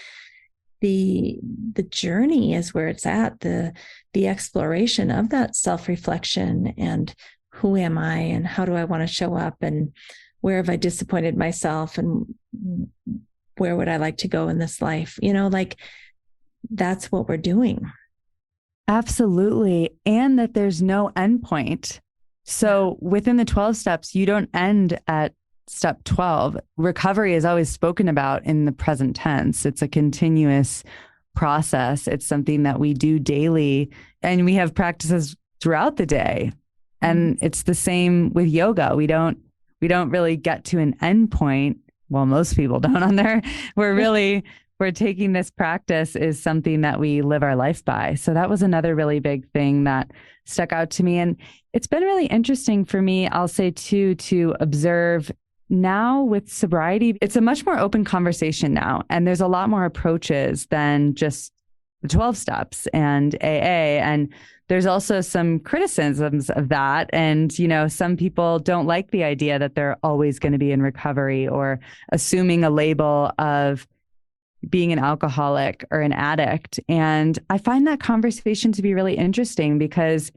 The journey is where it's at, the exploration of that self-reflection and who am I and how do I want to show up and where have I disappointed myself and where would I like to go in this life? Like that's what we're doing. Absolutely. And that there's no endpoint. So within the 12 steps, you don't end at step 12. Recovery is always spoken about in the present tense. It's a continuous process. It's something that we do daily, and we have practices throughout the day. And it's the same with yoga. We don't really get to an end point. Well, most people don't on there. We're taking this practice is something that we live our life by. So that was another really big thing that stuck out to me. And it's been really interesting for me, I'll say too, to observe now with sobriety. It's a much more open conversation now. And there's a lot more approaches than just the 12 steps and AA. And there's also some criticisms of that. And, some people don't like the idea that they're always going to be in recovery or assuming a label of being an alcoholic or an addict. And I find that conversation to be really interesting because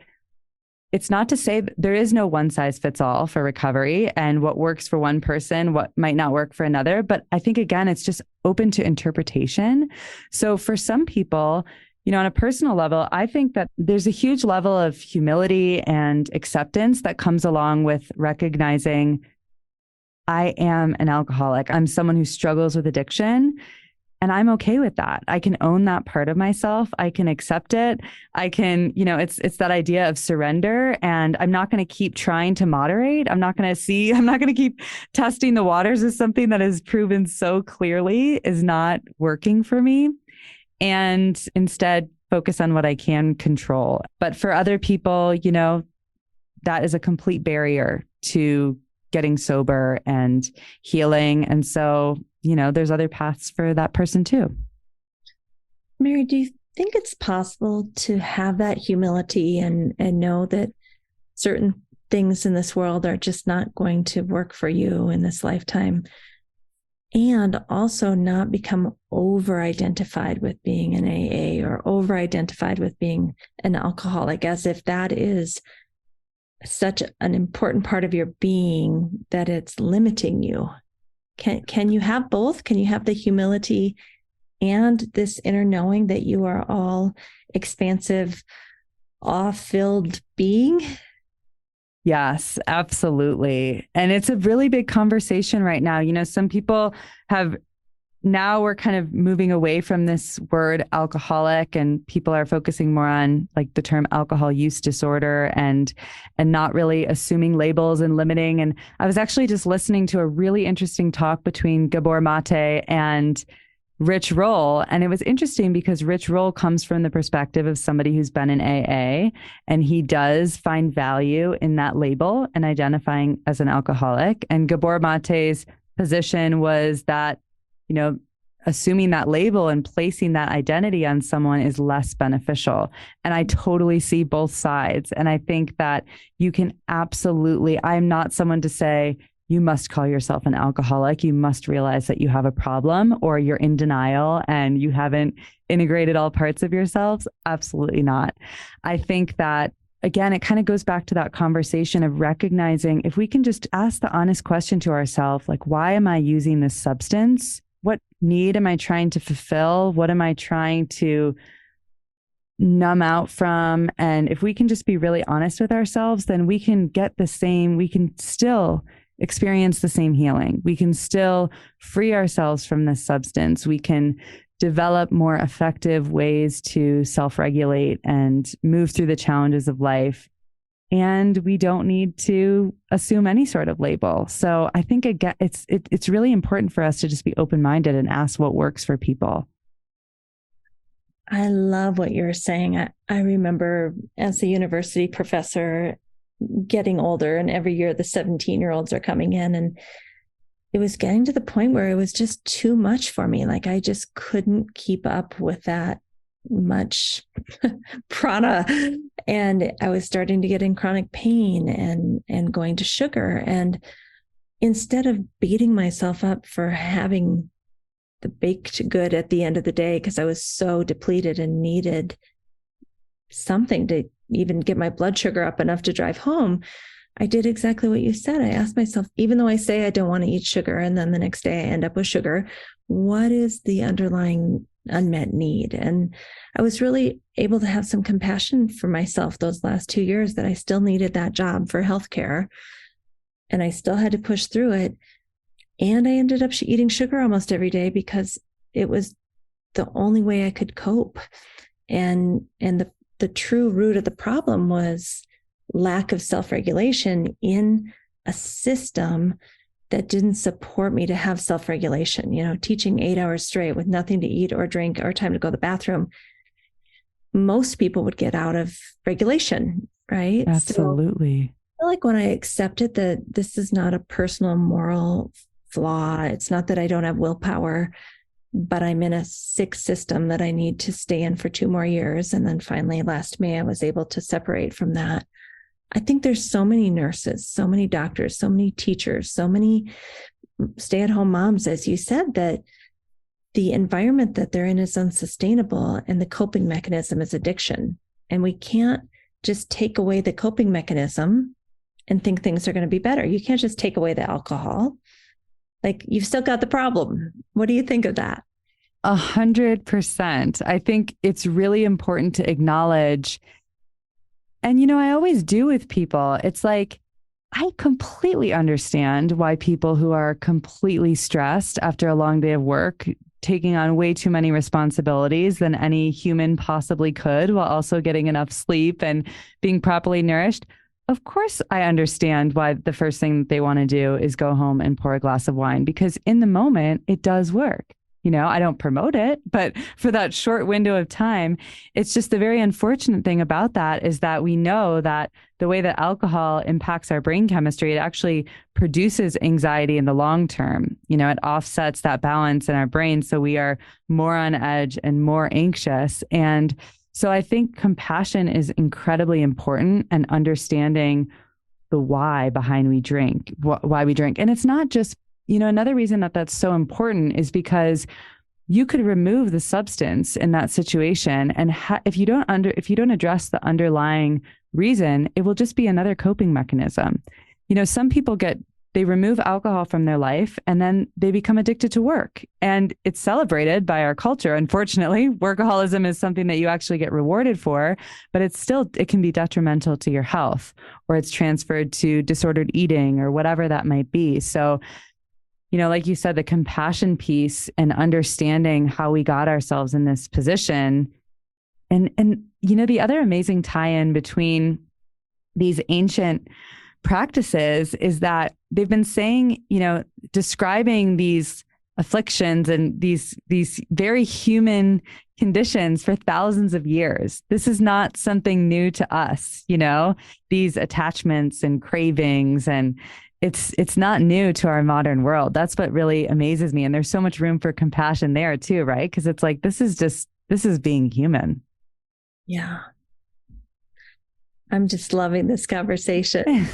it's not to say that there is no one size fits all for recovery and what works for one person, what might not work for another. But I think, again, it's just open to interpretation. So for some people, on a personal level, I think that there's a huge level of humility and acceptance that comes along with recognizing I am an alcoholic. I'm someone who struggles with addiction. And I'm okay with that. I can own that part of myself. I can accept it. I can, it's that idea of surrender. And I'm not going to keep trying to moderate. I'm not going to keep testing the waters as something that is proven so clearly is not working for me. And instead focus on what I can control. But for other people, that is a complete barrier to getting sober and healing. And so, there's other paths for that person too. Mary, do you think it's possible to have that humility and know that certain things in this world are just not going to work for you in this lifetime, and also not become over-identified with being an AA or over-identified with being an alcoholic, as if that is such an important part of your being that it's limiting you? Can you have both? Can you have the humility and this inner knowing that you are all expansive, awe-filled being? Yes, absolutely. And it's a really big conversation right now. Some people now we're kind of moving away from this word alcoholic, and people are focusing more on like the term alcohol use disorder and not really assuming labels and limiting. And I was actually just listening to a really interesting talk between Gabor Mate and Rich Roll. And it was interesting because Rich Roll comes from the perspective of somebody who's been in AA, and he does find value in that label and identifying as an alcoholic. And Gabor Mate's position was that, assuming that label and placing that identity on someone is less beneficial. And I totally see both sides. And I think that you can absolutely, I'm not someone to say, you must call yourself an alcoholic. You must realize that you have a problem or you're in denial and you haven't integrated all parts of yourselves. Absolutely not. I think that, again, it kind of goes back to that conversation of recognizing if we can just ask the honest question to ourselves, like, why am I using this substance? What need am I trying to fulfill? What am I trying to numb out from. And if we can just be really honest with ourselves, then we can we can still experience the same healing. We can still free ourselves from this substance. We can develop more effective ways to self-regulate and move through the challenges of life. And we don't need to assume any sort of label. So I think again, it's really important for us to just be open-minded and ask what works for people. I love what you're saying. I remember as a university professor getting older, and every year the 17-year-olds are coming in, and it was getting to the point where it was just too much for me. Like I just couldn't keep up with that much prana. And I was starting to get in chronic pain and going to sugar. And instead of beating myself up for having the baked good at the end of the day, because I was so depleted and needed something to even get my blood sugar up enough to drive home, I did exactly what you said. I asked myself, even though I say I don't want to eat sugar, and then the next day I end up with sugar, what is the underlying unmet need? And I was really able to have some compassion for myself those last 2 years, that I still needed that job for healthcare and I still had to push through it. And I ended up eating sugar almost every day because it was the only way I could cope. And the true root of the problem was lack of self-regulation in a system that didn't support me to have self-regulation. You know, teaching 8 hours straight with nothing to eat or drink or time to go to the bathroom, most people would get out of regulation, right? Absolutely. So I feel like when I accepted that this is not a personal moral flaw, it's not that I don't have willpower, but I'm in a sick system that I need to stay in for 2 more years. And then finally last May, I was able to separate from that. I think there's so many nurses, so many doctors, so many teachers, so many stay-at-home moms, as you said, that the environment that they're in is unsustainable and the coping mechanism is addiction. And we can't just take away the coping mechanism and think things are going to be better. You can't just take away the alcohol. Like, you've still got the problem. What do you think of that? 100%. I think it's really important to acknowledge. And, you know, I always do with people. It's like, I completely understand why people who are completely stressed after a long day of work, taking on way too many responsibilities than any human possibly could, while also getting enough sleep and being properly nourished. Of course, I understand why the first thing that they want to do is go home and pour a glass of wine, because in the moment, it does work. You know, I don't promote it, but for that short window of time, it's just the very unfortunate thing about that is that we know that the way that alcohol impacts our brain chemistry, it actually produces anxiety in the long term. You know, it offsets that balance in our brain. So we are more on edge and more anxious. And so I think compassion is incredibly important, and understanding the why behind why we drink. And it's not just, you know, another reason that that's so important is because you could remove the substance in that situation, and if you don't address the underlying reason, it will just be another coping mechanism. You know, some people they remove alcohol from their life and then they become addicted to work, and it's celebrated by our culture. Unfortunately, workaholism is something that you actually get rewarded for, but it can be detrimental to your health, or it's transferred to disordered eating or whatever that might be. So, you know, like you said, the compassion piece and understanding how we got ourselves in this position. And, you know, the other amazing tie-in between these ancient practices is that they've been saying, you know, describing these afflictions and these very human conditions for thousands of years. This is not something new to us, you know, these attachments and cravings, and it's not new to our modern world. That's what really amazes me. And there's so much room for compassion there too, right? Because it's like, this is being human. Yeah. I'm just loving this conversation.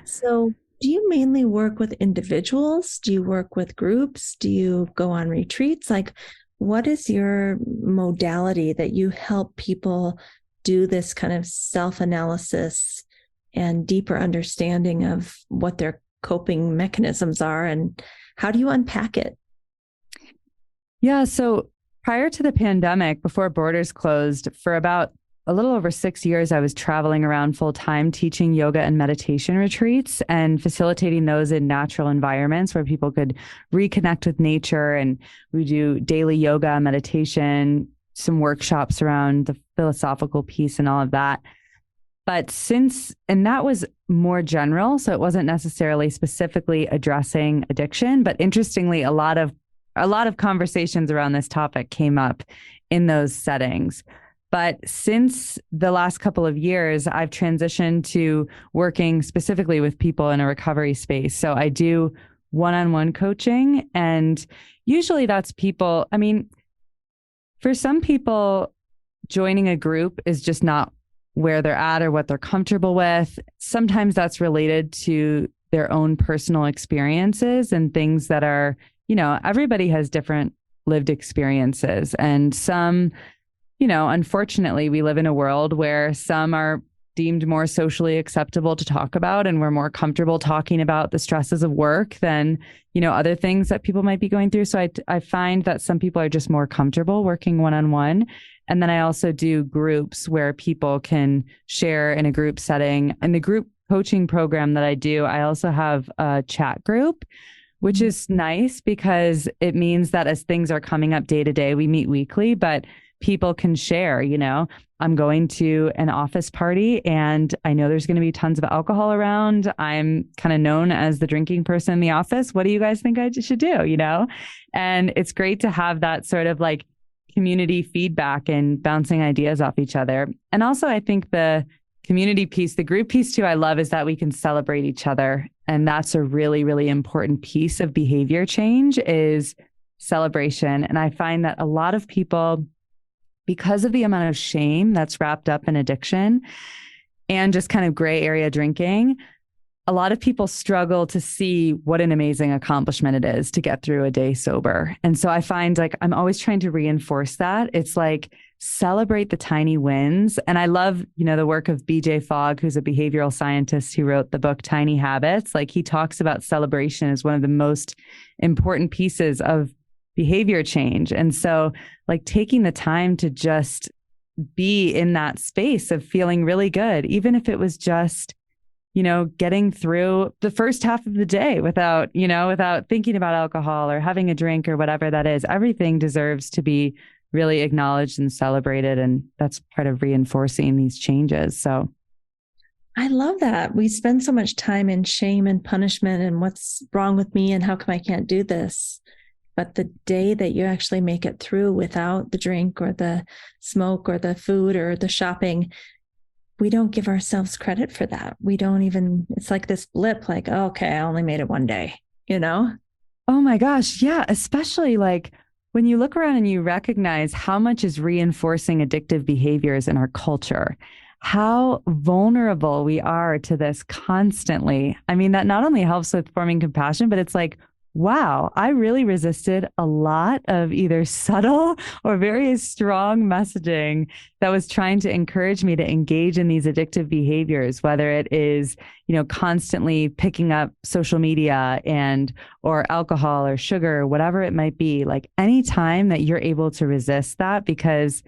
So do you mainly work with individuals? Do you work with groups? Do you go on retreats? Like, what is your modality that you help people do this kind of self-analysis and deeper understanding of what their coping mechanisms are, and how do you unpack it? Yeah. So Prior to the pandemic, before borders closed, for about a little over 6 years, I was traveling around full time teaching yoga and meditation retreats and facilitating those in natural environments where people could reconnect with nature. And we do daily yoga, meditation, some workshops around the philosophical piece and all of that. And that was more general, so it wasn't necessarily specifically addressing addiction, but interestingly, a lot of conversations around this topic came up in those settings. But since the last couple of years, I've transitioned to working specifically with people in a recovery space. So I do one-on-one coaching, and usually that's people, I mean, for some people, joining a group is just not where they're at or what they're comfortable with. Sometimes that's related to their own personal experiences and things that are, everybody has different lived experiences. And some, unfortunately, we live in a world where some are deemed more socially acceptable to talk about, and we're more comfortable talking about the stresses of work than, other things that people might be going through. So I find that some people are just more comfortable working one-on-one. And then I also do groups where people can share in a group setting. In the group coaching program that I do, I also have a chat group, which is nice because it means that as things are coming up day to day, we meet weekly, but people can share, I'm going to an office party and I know there's going to be tons of alcohol around. I'm kind of known as the drinking person in the office. What do you guys think I should do? And it's great to have that sort of like community feedback and bouncing ideas off each other. And also, I think the community piece, the group piece too, I love is that we can celebrate each other. And that's a really, really important piece of behavior change is celebration. And I find that a lot of people, because of the amount of shame that's wrapped up in addiction and just kind of gray area drinking, a lot of people struggle to see what an amazing accomplishment it is to get through a day sober. And so I find like I'm always trying to reinforce that. It's like celebrate the tiny wins. And I love, the work of BJ Fogg, who's a behavioral scientist who wrote the book Tiny Habits. Like he talks about celebration as one of the most important pieces of behavior change. And so like taking the time to just be in that space of feeling really good, even if it was just getting through the first half of the day without thinking about alcohol or having a drink or whatever that is. Everything deserves to be really acknowledged and celebrated. And that's part of reinforcing these changes. So I love that. We spend so much time in shame and punishment and what's wrong with me and how come I can't do this. But the day that you actually make it through without the drink or the smoke or the food or the shopping, we don't give ourselves credit for that. We don't even, it's like this blip, like, oh, okay, I only made it one day, Oh my gosh. Yeah. Especially like when you look around and you recognize how much is reinforcing addictive behaviors in our culture, how vulnerable we are to this constantly. I mean, that not only helps with forming compassion, but it's like, wow, I really resisted a lot of either subtle or very strong messaging that was trying to encourage me to engage in these addictive behaviors, whether it is, constantly picking up social media or alcohol or sugar, or whatever it might be. Like any time that you're able to resist that, because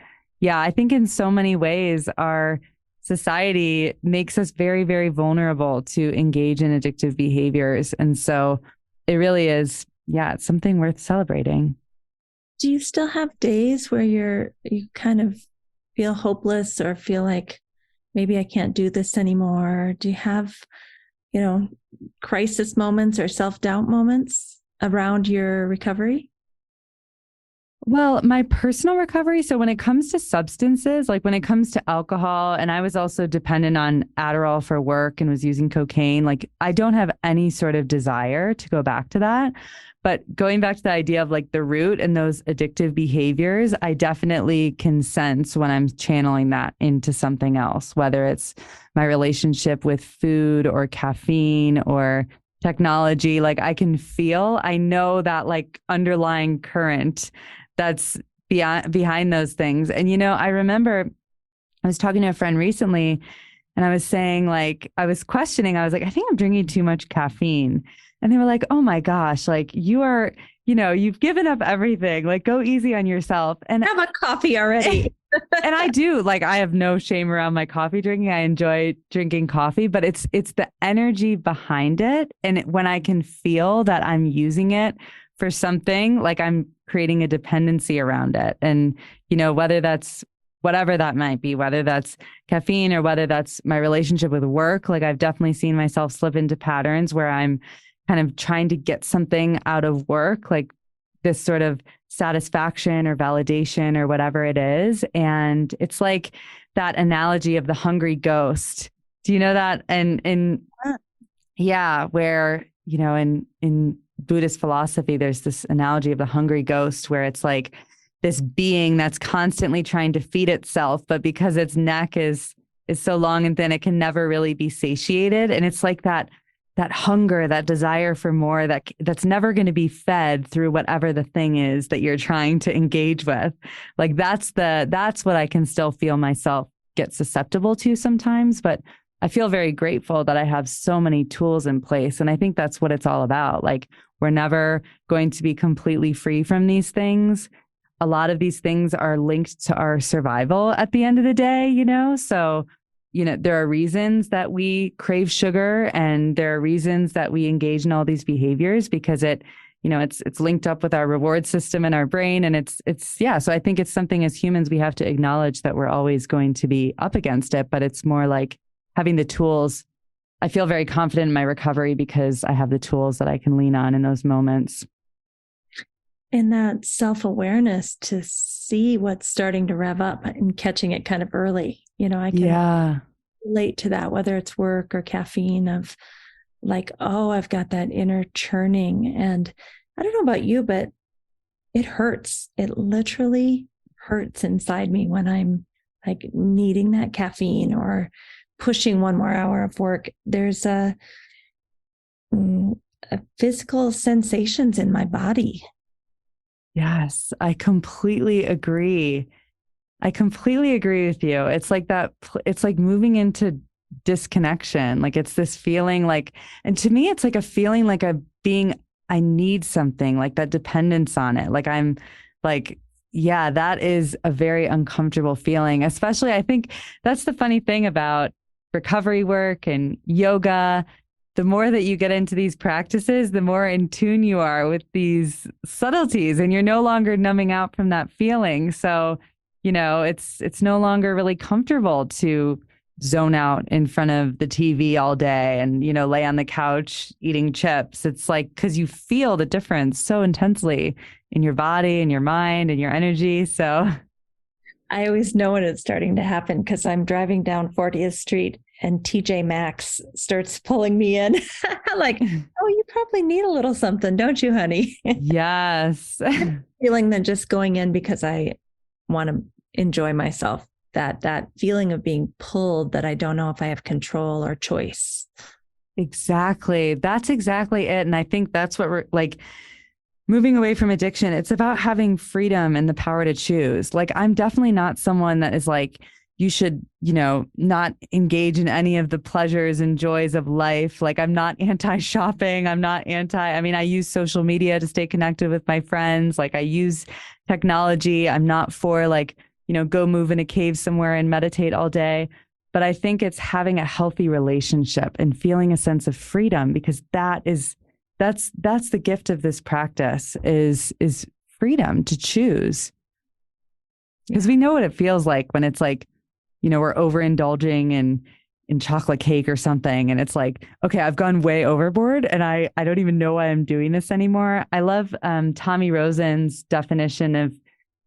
I think in so many ways our society makes us very, very vulnerable to engage in addictive behaviors. And so it really is, it's something worth celebrating. Do you still have days where you kind of feel hopeless or feel like maybe I can't do this anymore? Do you have, crisis moments or self-doubt moments around your recovery? Well, my personal recovery. So when it comes to substances, like when it comes to alcohol, and I was also dependent on Adderall for work and was using cocaine, like I don't have any sort of desire to go back to that. But going back to the idea of like the root and those addictive behaviors, I definitely can sense when I'm channeling that into something else, whether it's my relationship with food or caffeine or technology. Like I know that like underlying current that's behind those things. And, I remember I was talking to a friend recently and I was saying like, I was questioning, I was like, I think I'm drinking too much caffeine. And they were like, oh my gosh, like you are you've given up everything, like go easy on yourself. And Have a coffee already. and I do, like, I have no shame around my coffee drinking. I enjoy drinking coffee, but it's the energy behind it. And when I can feel that I'm using it for something, like I'm creating a dependency around it. And, whether that's whatever that might be, whether that's caffeine or whether that's my relationship with work, like I've definitely seen myself slip into patterns where I'm kind of trying to get something out of work, like this sort of satisfaction or validation or whatever it is. And it's like that analogy of the hungry ghost. Do you know that? And yeah, where, in Buddhist philosophy, there's this analogy of the hungry ghost where it's like this being that's constantly trying to feed itself, but because its neck is so long and thin, it can never really be satiated. And it's like that hunger, that desire for more that's never going to be fed through whatever the thing is that you're trying to engage with. Like that's what I can still feel myself get susceptible to sometimes, but I feel very grateful that I have so many tools in place. And I think that's what it's all about. Like we're never going to be completely free from these things. A lot of these things are linked to our survival at the end of the day, So, there are reasons that we crave sugar and there are reasons that we engage in all these behaviors because it's linked up with our reward system in our brain. And yeah. So I think it's something as humans, we have to acknowledge that we're always going to be up against it, but it's more like having the tools. I feel very confident in my recovery because I have the tools that I can lean on in those moments. And that self-awareness to see what's starting to rev up and catching it kind of early. I can relate to that, whether it's work or caffeine, of like, oh, I've got that inner churning. And I don't know about you, but it hurts. It literally hurts inside me when I'm like needing that caffeine or pushing one more hour of work. There's a physical sensations in my body. Yes, I completely agree. I completely agree with you. It's like that. It's like moving into disconnection. Like it's this feeling like, and to me, it's like a feeling like I need something, like that dependence on it. Like I'm like, yeah, that is a very uncomfortable feeling. Especially, I think that's the funny thing about recovery work and yoga. The more that you get into these practices, the more in tune you are with these subtleties and you're no longer numbing out from that feeling. So, it's no longer really comfortable to zone out in front of the TV all day and, lay on the couch eating chips. It's like, because you feel the difference so intensely in your body and your mind and your energy. So I always know when it's starting to happen because I'm driving down 40th Street and TJ Maxx starts pulling me in. Like, oh, you probably need a little something, don't you, honey? Yes. Feeling than just going in because I want to enjoy myself. That feeling of being pulled that I don't know if I have control or choice. Exactly. That's exactly it. And I think that's what we're like. Moving away from addiction, it's about having freedom and the power to choose. Like, I'm definitely not someone that is like, you should, not engage in any of the pleasures and joys of life. Like, I'm not anti-shopping. I use social media to stay connected with my friends. Like, I use technology. I'm not for like, go move in a cave somewhere and meditate all day. But I think it's having a healthy relationship and feeling a sense of freedom, because that's the gift of this practice is freedom to choose. Because we know what it feels like when it's like, we're overindulging in chocolate cake or something. And it's like, okay, I've gone way overboard and I don't even know why I'm doing this anymore. I love Tommy Rosen's definition of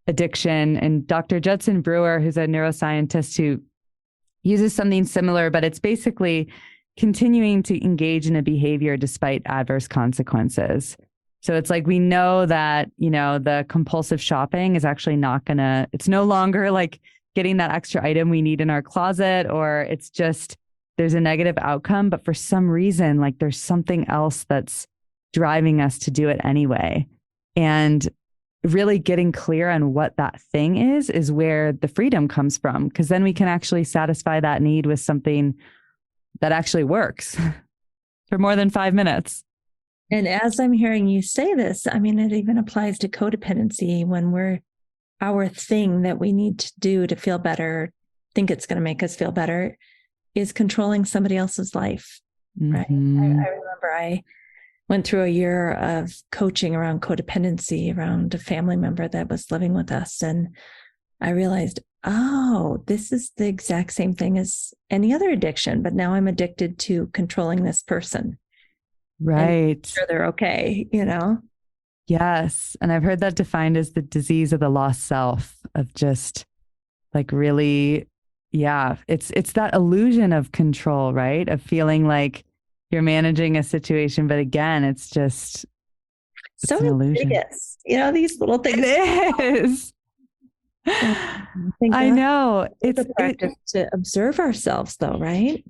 addiction, and Dr. Judson Brewer, who's a neuroscientist who uses something similar, but it's basically continuing to engage in a behavior despite adverse consequences. So it's like, we know that, the compulsive shopping is actually it's no longer like getting that extra item we need in our closet, or it's just, there's a negative outcome, but for some reason, like there's something else that's driving us to do it anyway. And really getting clear on what that thing is where the freedom comes from. Because then we can actually satisfy that need with something that actually works for more than 5 minutes. And as I'm hearing you say this, I mean, it even applies to codependency when our thing that we need to do to feel better, think it's going to make us feel better, is controlling somebody else's life. Right. Mm-hmm. I remember I went through a year of coaching around codependency around a family member that was living with us. And I realized, oh, this is the exact same thing as any other addiction, but now I'm addicted to controlling this person. Right. Sure they're okay, Yes. And I've heard that defined as the disease of the lost self, of just like really, yeah, it's that illusion of control, right? Of feeling like you're managing a situation, but again, it's So an illusion. These little things. It is. I know. It's a practice to observe ourselves though, right?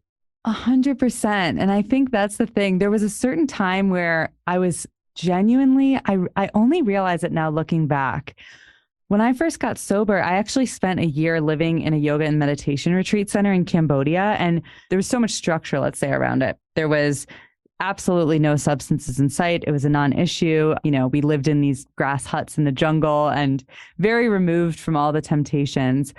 100%. And I think that's the thing. There was a certain time where I was genuinely, I only realize it now looking back. When I first got sober, I actually spent a year living in a yoga and meditation retreat center in Cambodia. And there was so much structure, let's say, around it. There was absolutely no substances in sight. It was a non-issue. We lived in these grass huts in the jungle and very removed from all the temptations.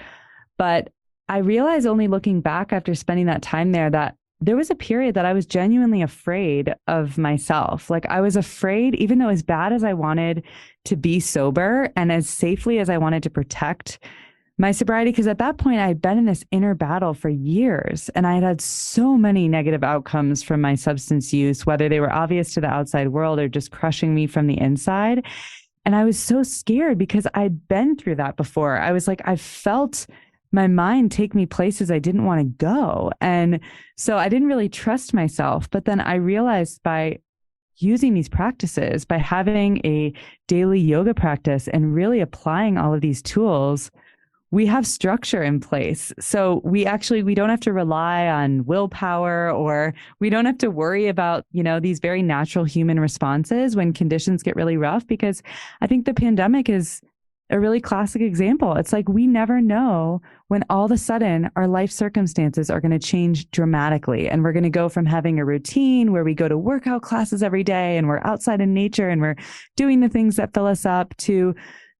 But I realized only looking back after spending that time there that there was a period that I was genuinely afraid of myself. Like I was afraid, even though as bad as I wanted to be sober and as safely as I wanted to protect my sobriety, because at that point I had been in this inner battle for years and I had had so many negative outcomes from my substance use, whether they were obvious to the outside world or just crushing me from the inside. And I was so scared because I'd been through that before. I was like, I felt my mind take me places I didn't want to go. And so I didn't really trust myself. But then I realized by using these practices, by having a daily yoga practice and really applying all of these tools, we have structure in place. So we don't have to rely on willpower, or we don't have to worry about, these very natural human responses when conditions get really rough, because I think the pandemic is a really classic example. It's like we never know when all of a sudden our life circumstances are going to change dramatically. And we're going to go from having a routine where we go to workout classes every day and we're outside in nature and we're doing the things that fill us up, to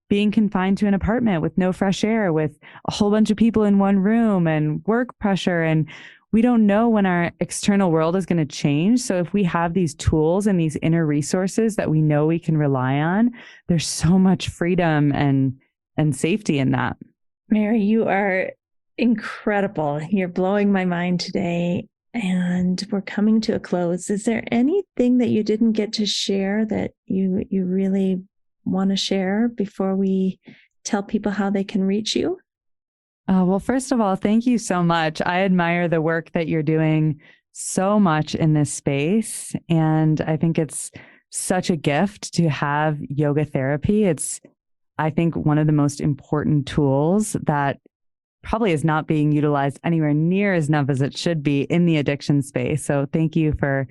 being confined to an apartment with no fresh air, with a whole bunch of people in one room and work pressure. And we don't know when our external world is going to change. So if we have these tools and these inner resources that we know we can rely on, there's so much freedom and safety in that. Mary, you are incredible. You're blowing my mind today, and we're coming to a close. Is there anything that you didn't get to share that you really want to share before we tell people how they can reach you? Well, first of all, thank you so much. I admire the work that you're doing so much in this space. And I think it's such a gift to have yoga therapy. It's, I think, one of the most important tools that probably is not being utilized anywhere near as enough as it should be in the addiction space. So thank you for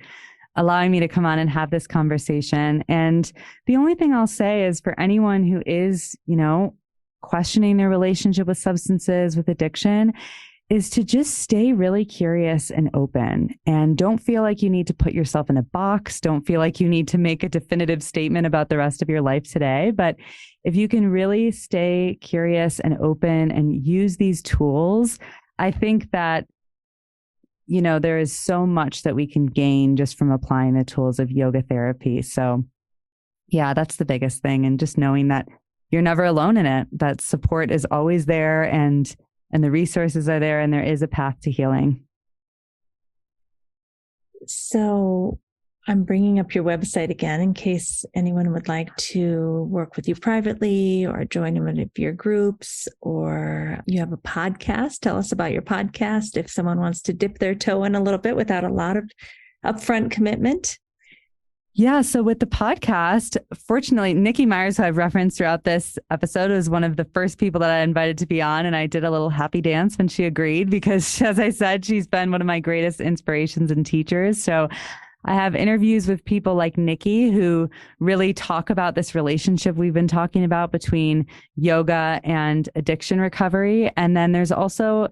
allowing me to come on and have this conversation. And the only thing I'll say is, for anyone who is, questioning their relationship with substances, with addiction, is to just stay really curious and open, and don't feel like you need to put yourself in a box. Don't feel like you need to make a definitive statement about the rest of your life today. But if you can really stay curious and open and use these tools, I think that, there is so much that we can gain just from applying the tools of yoga therapy. So yeah, that's the biggest thing. And just knowing that you're never alone in it, that support is always there, and the resources are there, and there is a path to healing. So I'm bringing up your website again in case anyone would like to work with you privately or join in one of your groups, or you have a podcast. Tell us about your podcast if someone wants to dip their toe in a little bit without a lot of upfront commitment. Yeah. So with the podcast, fortunately, Nikki Myers, who I've referenced throughout this episode, was one of the first people that I invited to be on. And I did a little happy dance when she agreed, because, as I said, she's been one of my greatest inspirations and teachers. So I have interviews with people like Nikki who really talk about this relationship we've been talking about between yoga and addiction recovery. And then there's also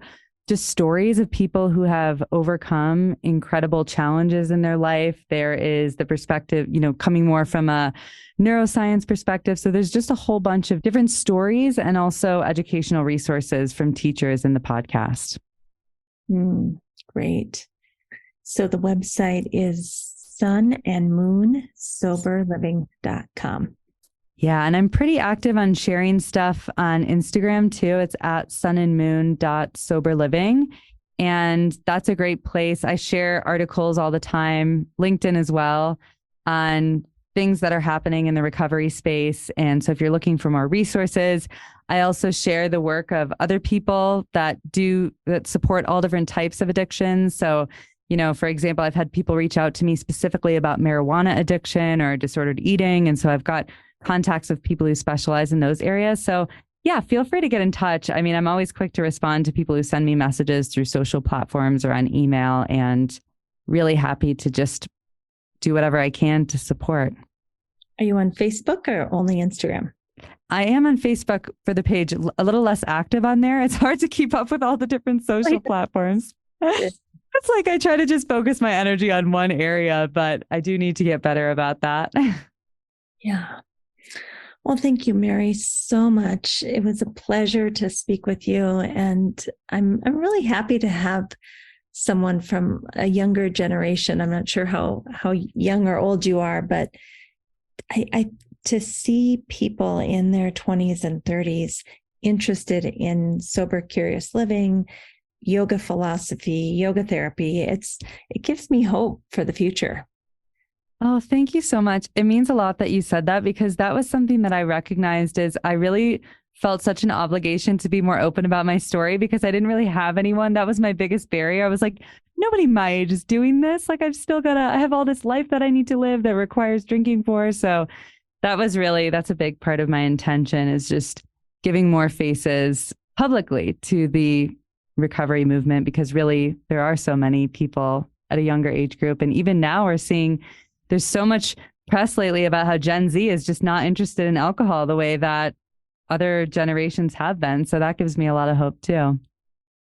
just stories of people who have overcome incredible challenges in their life. There is the perspective, coming more from a neuroscience perspective. So there's just a whole bunch of different stories and also educational resources from teachers in the podcast. Great. So the website is sunandmoonsoberliving.com. Yeah. And I'm pretty active on sharing stuff on Instagram too. It's at sunandmoon.soberliving. And that's a great place. I share articles all the time, LinkedIn as well, on things that are happening in the recovery space. And so if you're looking for more resources, I also share the work of other people that support all different types of addictions. So, for example, I've had people reach out to me specifically about marijuana addiction or disordered eating. And so I've got contacts of people who specialize in those areas. So yeah, feel free to get in touch. I mean, I'm always quick to respond to people who send me messages through social platforms or on email, and really happy to just do whatever I can to support. Are you on Facebook or only Instagram? I am on Facebook for the page, a little less active on there. It's hard to keep up with all the different social platforms. It's like I try to just focus my energy on one area, but I do need to get better about that. Yeah. Well, thank you, Mary, so much. It was a pleasure to speak with you. And I'm really happy to have someone from a younger generation. I'm not sure how young or old you are, but I to see people in their 20s and 30s interested in sober, curious living, yoga philosophy, yoga therapy, it gives me hope for the future. Oh, thank you so much. It means a lot that you said that, because that was something that I recognized as I really felt such an obligation to be more open about my story, because I didn't really have anyone. That was my biggest barrier. I was like, nobody my age is doing this. Like, I have all this life that I need to live that requires drinking for. So that's a big part of my intention, is just giving more faces publicly to the recovery movement, because really there are so many people at a younger age group. And even now we're seeing there's so much press lately about how Gen Z is just not interested in alcohol the way that other generations have been. So that gives me a lot of hope too.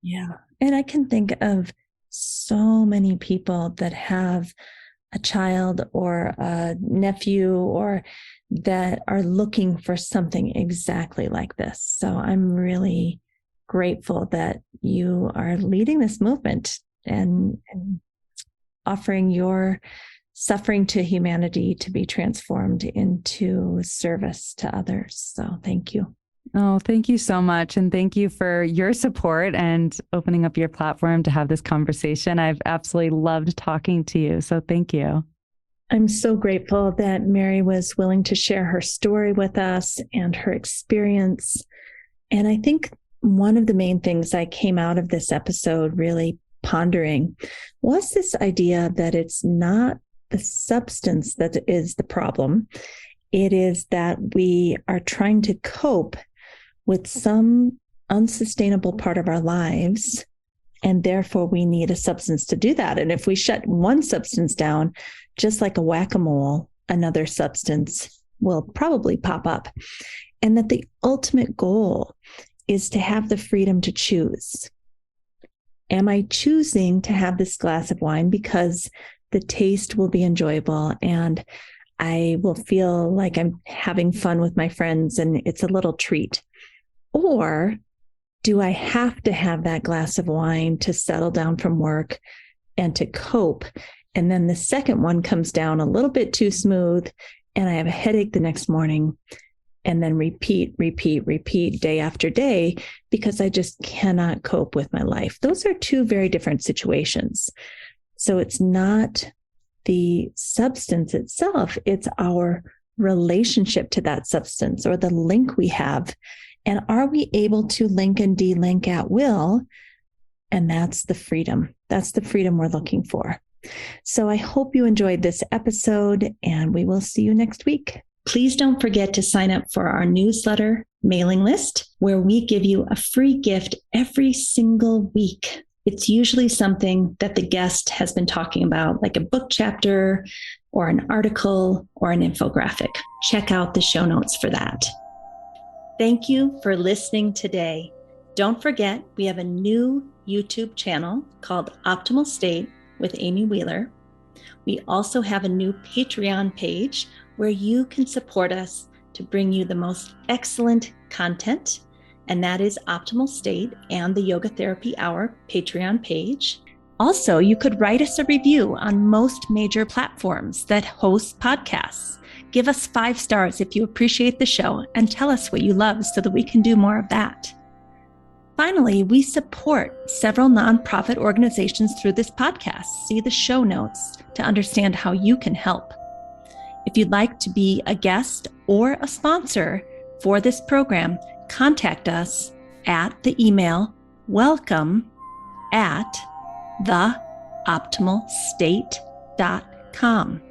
Yeah. And I can think of so many people that have a child or a nephew or that are looking for something exactly like this. So I'm really grateful that you are leading this movement and offering your suffering to humanity to be transformed into service to others. So thank you. Oh, thank you so much. And thank you for your support and opening up your platform to have this conversation. I've absolutely loved talking to you. So thank you. I'm so grateful that Mary was willing to share her story with us and her experience. And I think one of the main things I came out of this episode really pondering was this idea that it's not the substance that is the problem. It is that we are trying to cope with some unsustainable part of our lives, and therefore we need a substance to do that. And if we shut one substance down, just like a whack-a-mole, another substance will probably pop up. And that the ultimate goal is to have the freedom to choose. Am I choosing to have this glass of wine because the taste will be enjoyable and I will feel like I'm having fun with my friends and it's a little treat? Or do I have to have that glass of wine to settle down from work and to cope? And then the second one comes down a little bit too smooth and I have a headache the next morning, and then repeat day after day because I just cannot cope with my life. Those are two very different situations. So it's not the substance itself, it's our relationship to that substance or the link we have. And are we able to link and delink at will? And that's the freedom. That's the freedom we're looking for. So I hope you enjoyed this episode, and we will see you next week. Please don't forget to sign up for our newsletter mailing list, where we give you a free gift every single week. It's usually something that the guest has been talking about, like a book chapter or an article or an infographic. Check out the show notes for that. Thank you for listening today. Don't forget, we have a new YouTube channel called Optimal State with Amy Wheeler. We also have a new Patreon page where you can support us to bring you the most excellent content, and that is Optimal State and the Yoga Therapy Hour Patreon page. Also, you could write us a review on most major platforms that host podcasts. Give us 5 stars if you appreciate the show and tell us what you love so that we can do more of that. Finally, we support several nonprofit organizations through this podcast. See the show notes to understand how you can help. If you'd like to be a guest or a sponsor for this program, contact us at the email welcome@theoptimalstate.com.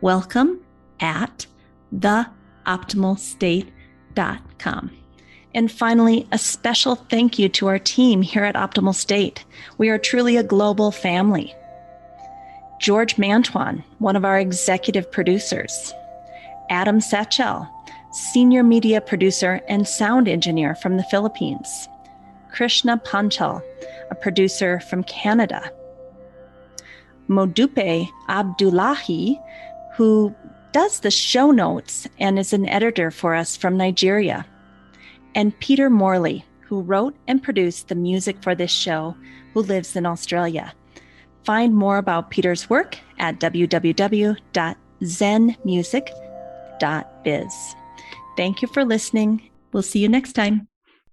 welcome@theoptimalstate.com. And finally, a special thank you to our team here at Optimal State. We are truly a global family. George Mantuan, one of our executive producers. Adam Satchel, senior media producer and sound engineer from the Philippines. Krishna Panchal, a producer from Canada. Modupe Abdullahi, who does the show notes and is an editor for us from Nigeria. And Peter Morley, who wrote and produced the music for this show, who lives in Australia. Find more about Peter's work at www.zenmusic.biz. Thank you for listening. We'll see you next time.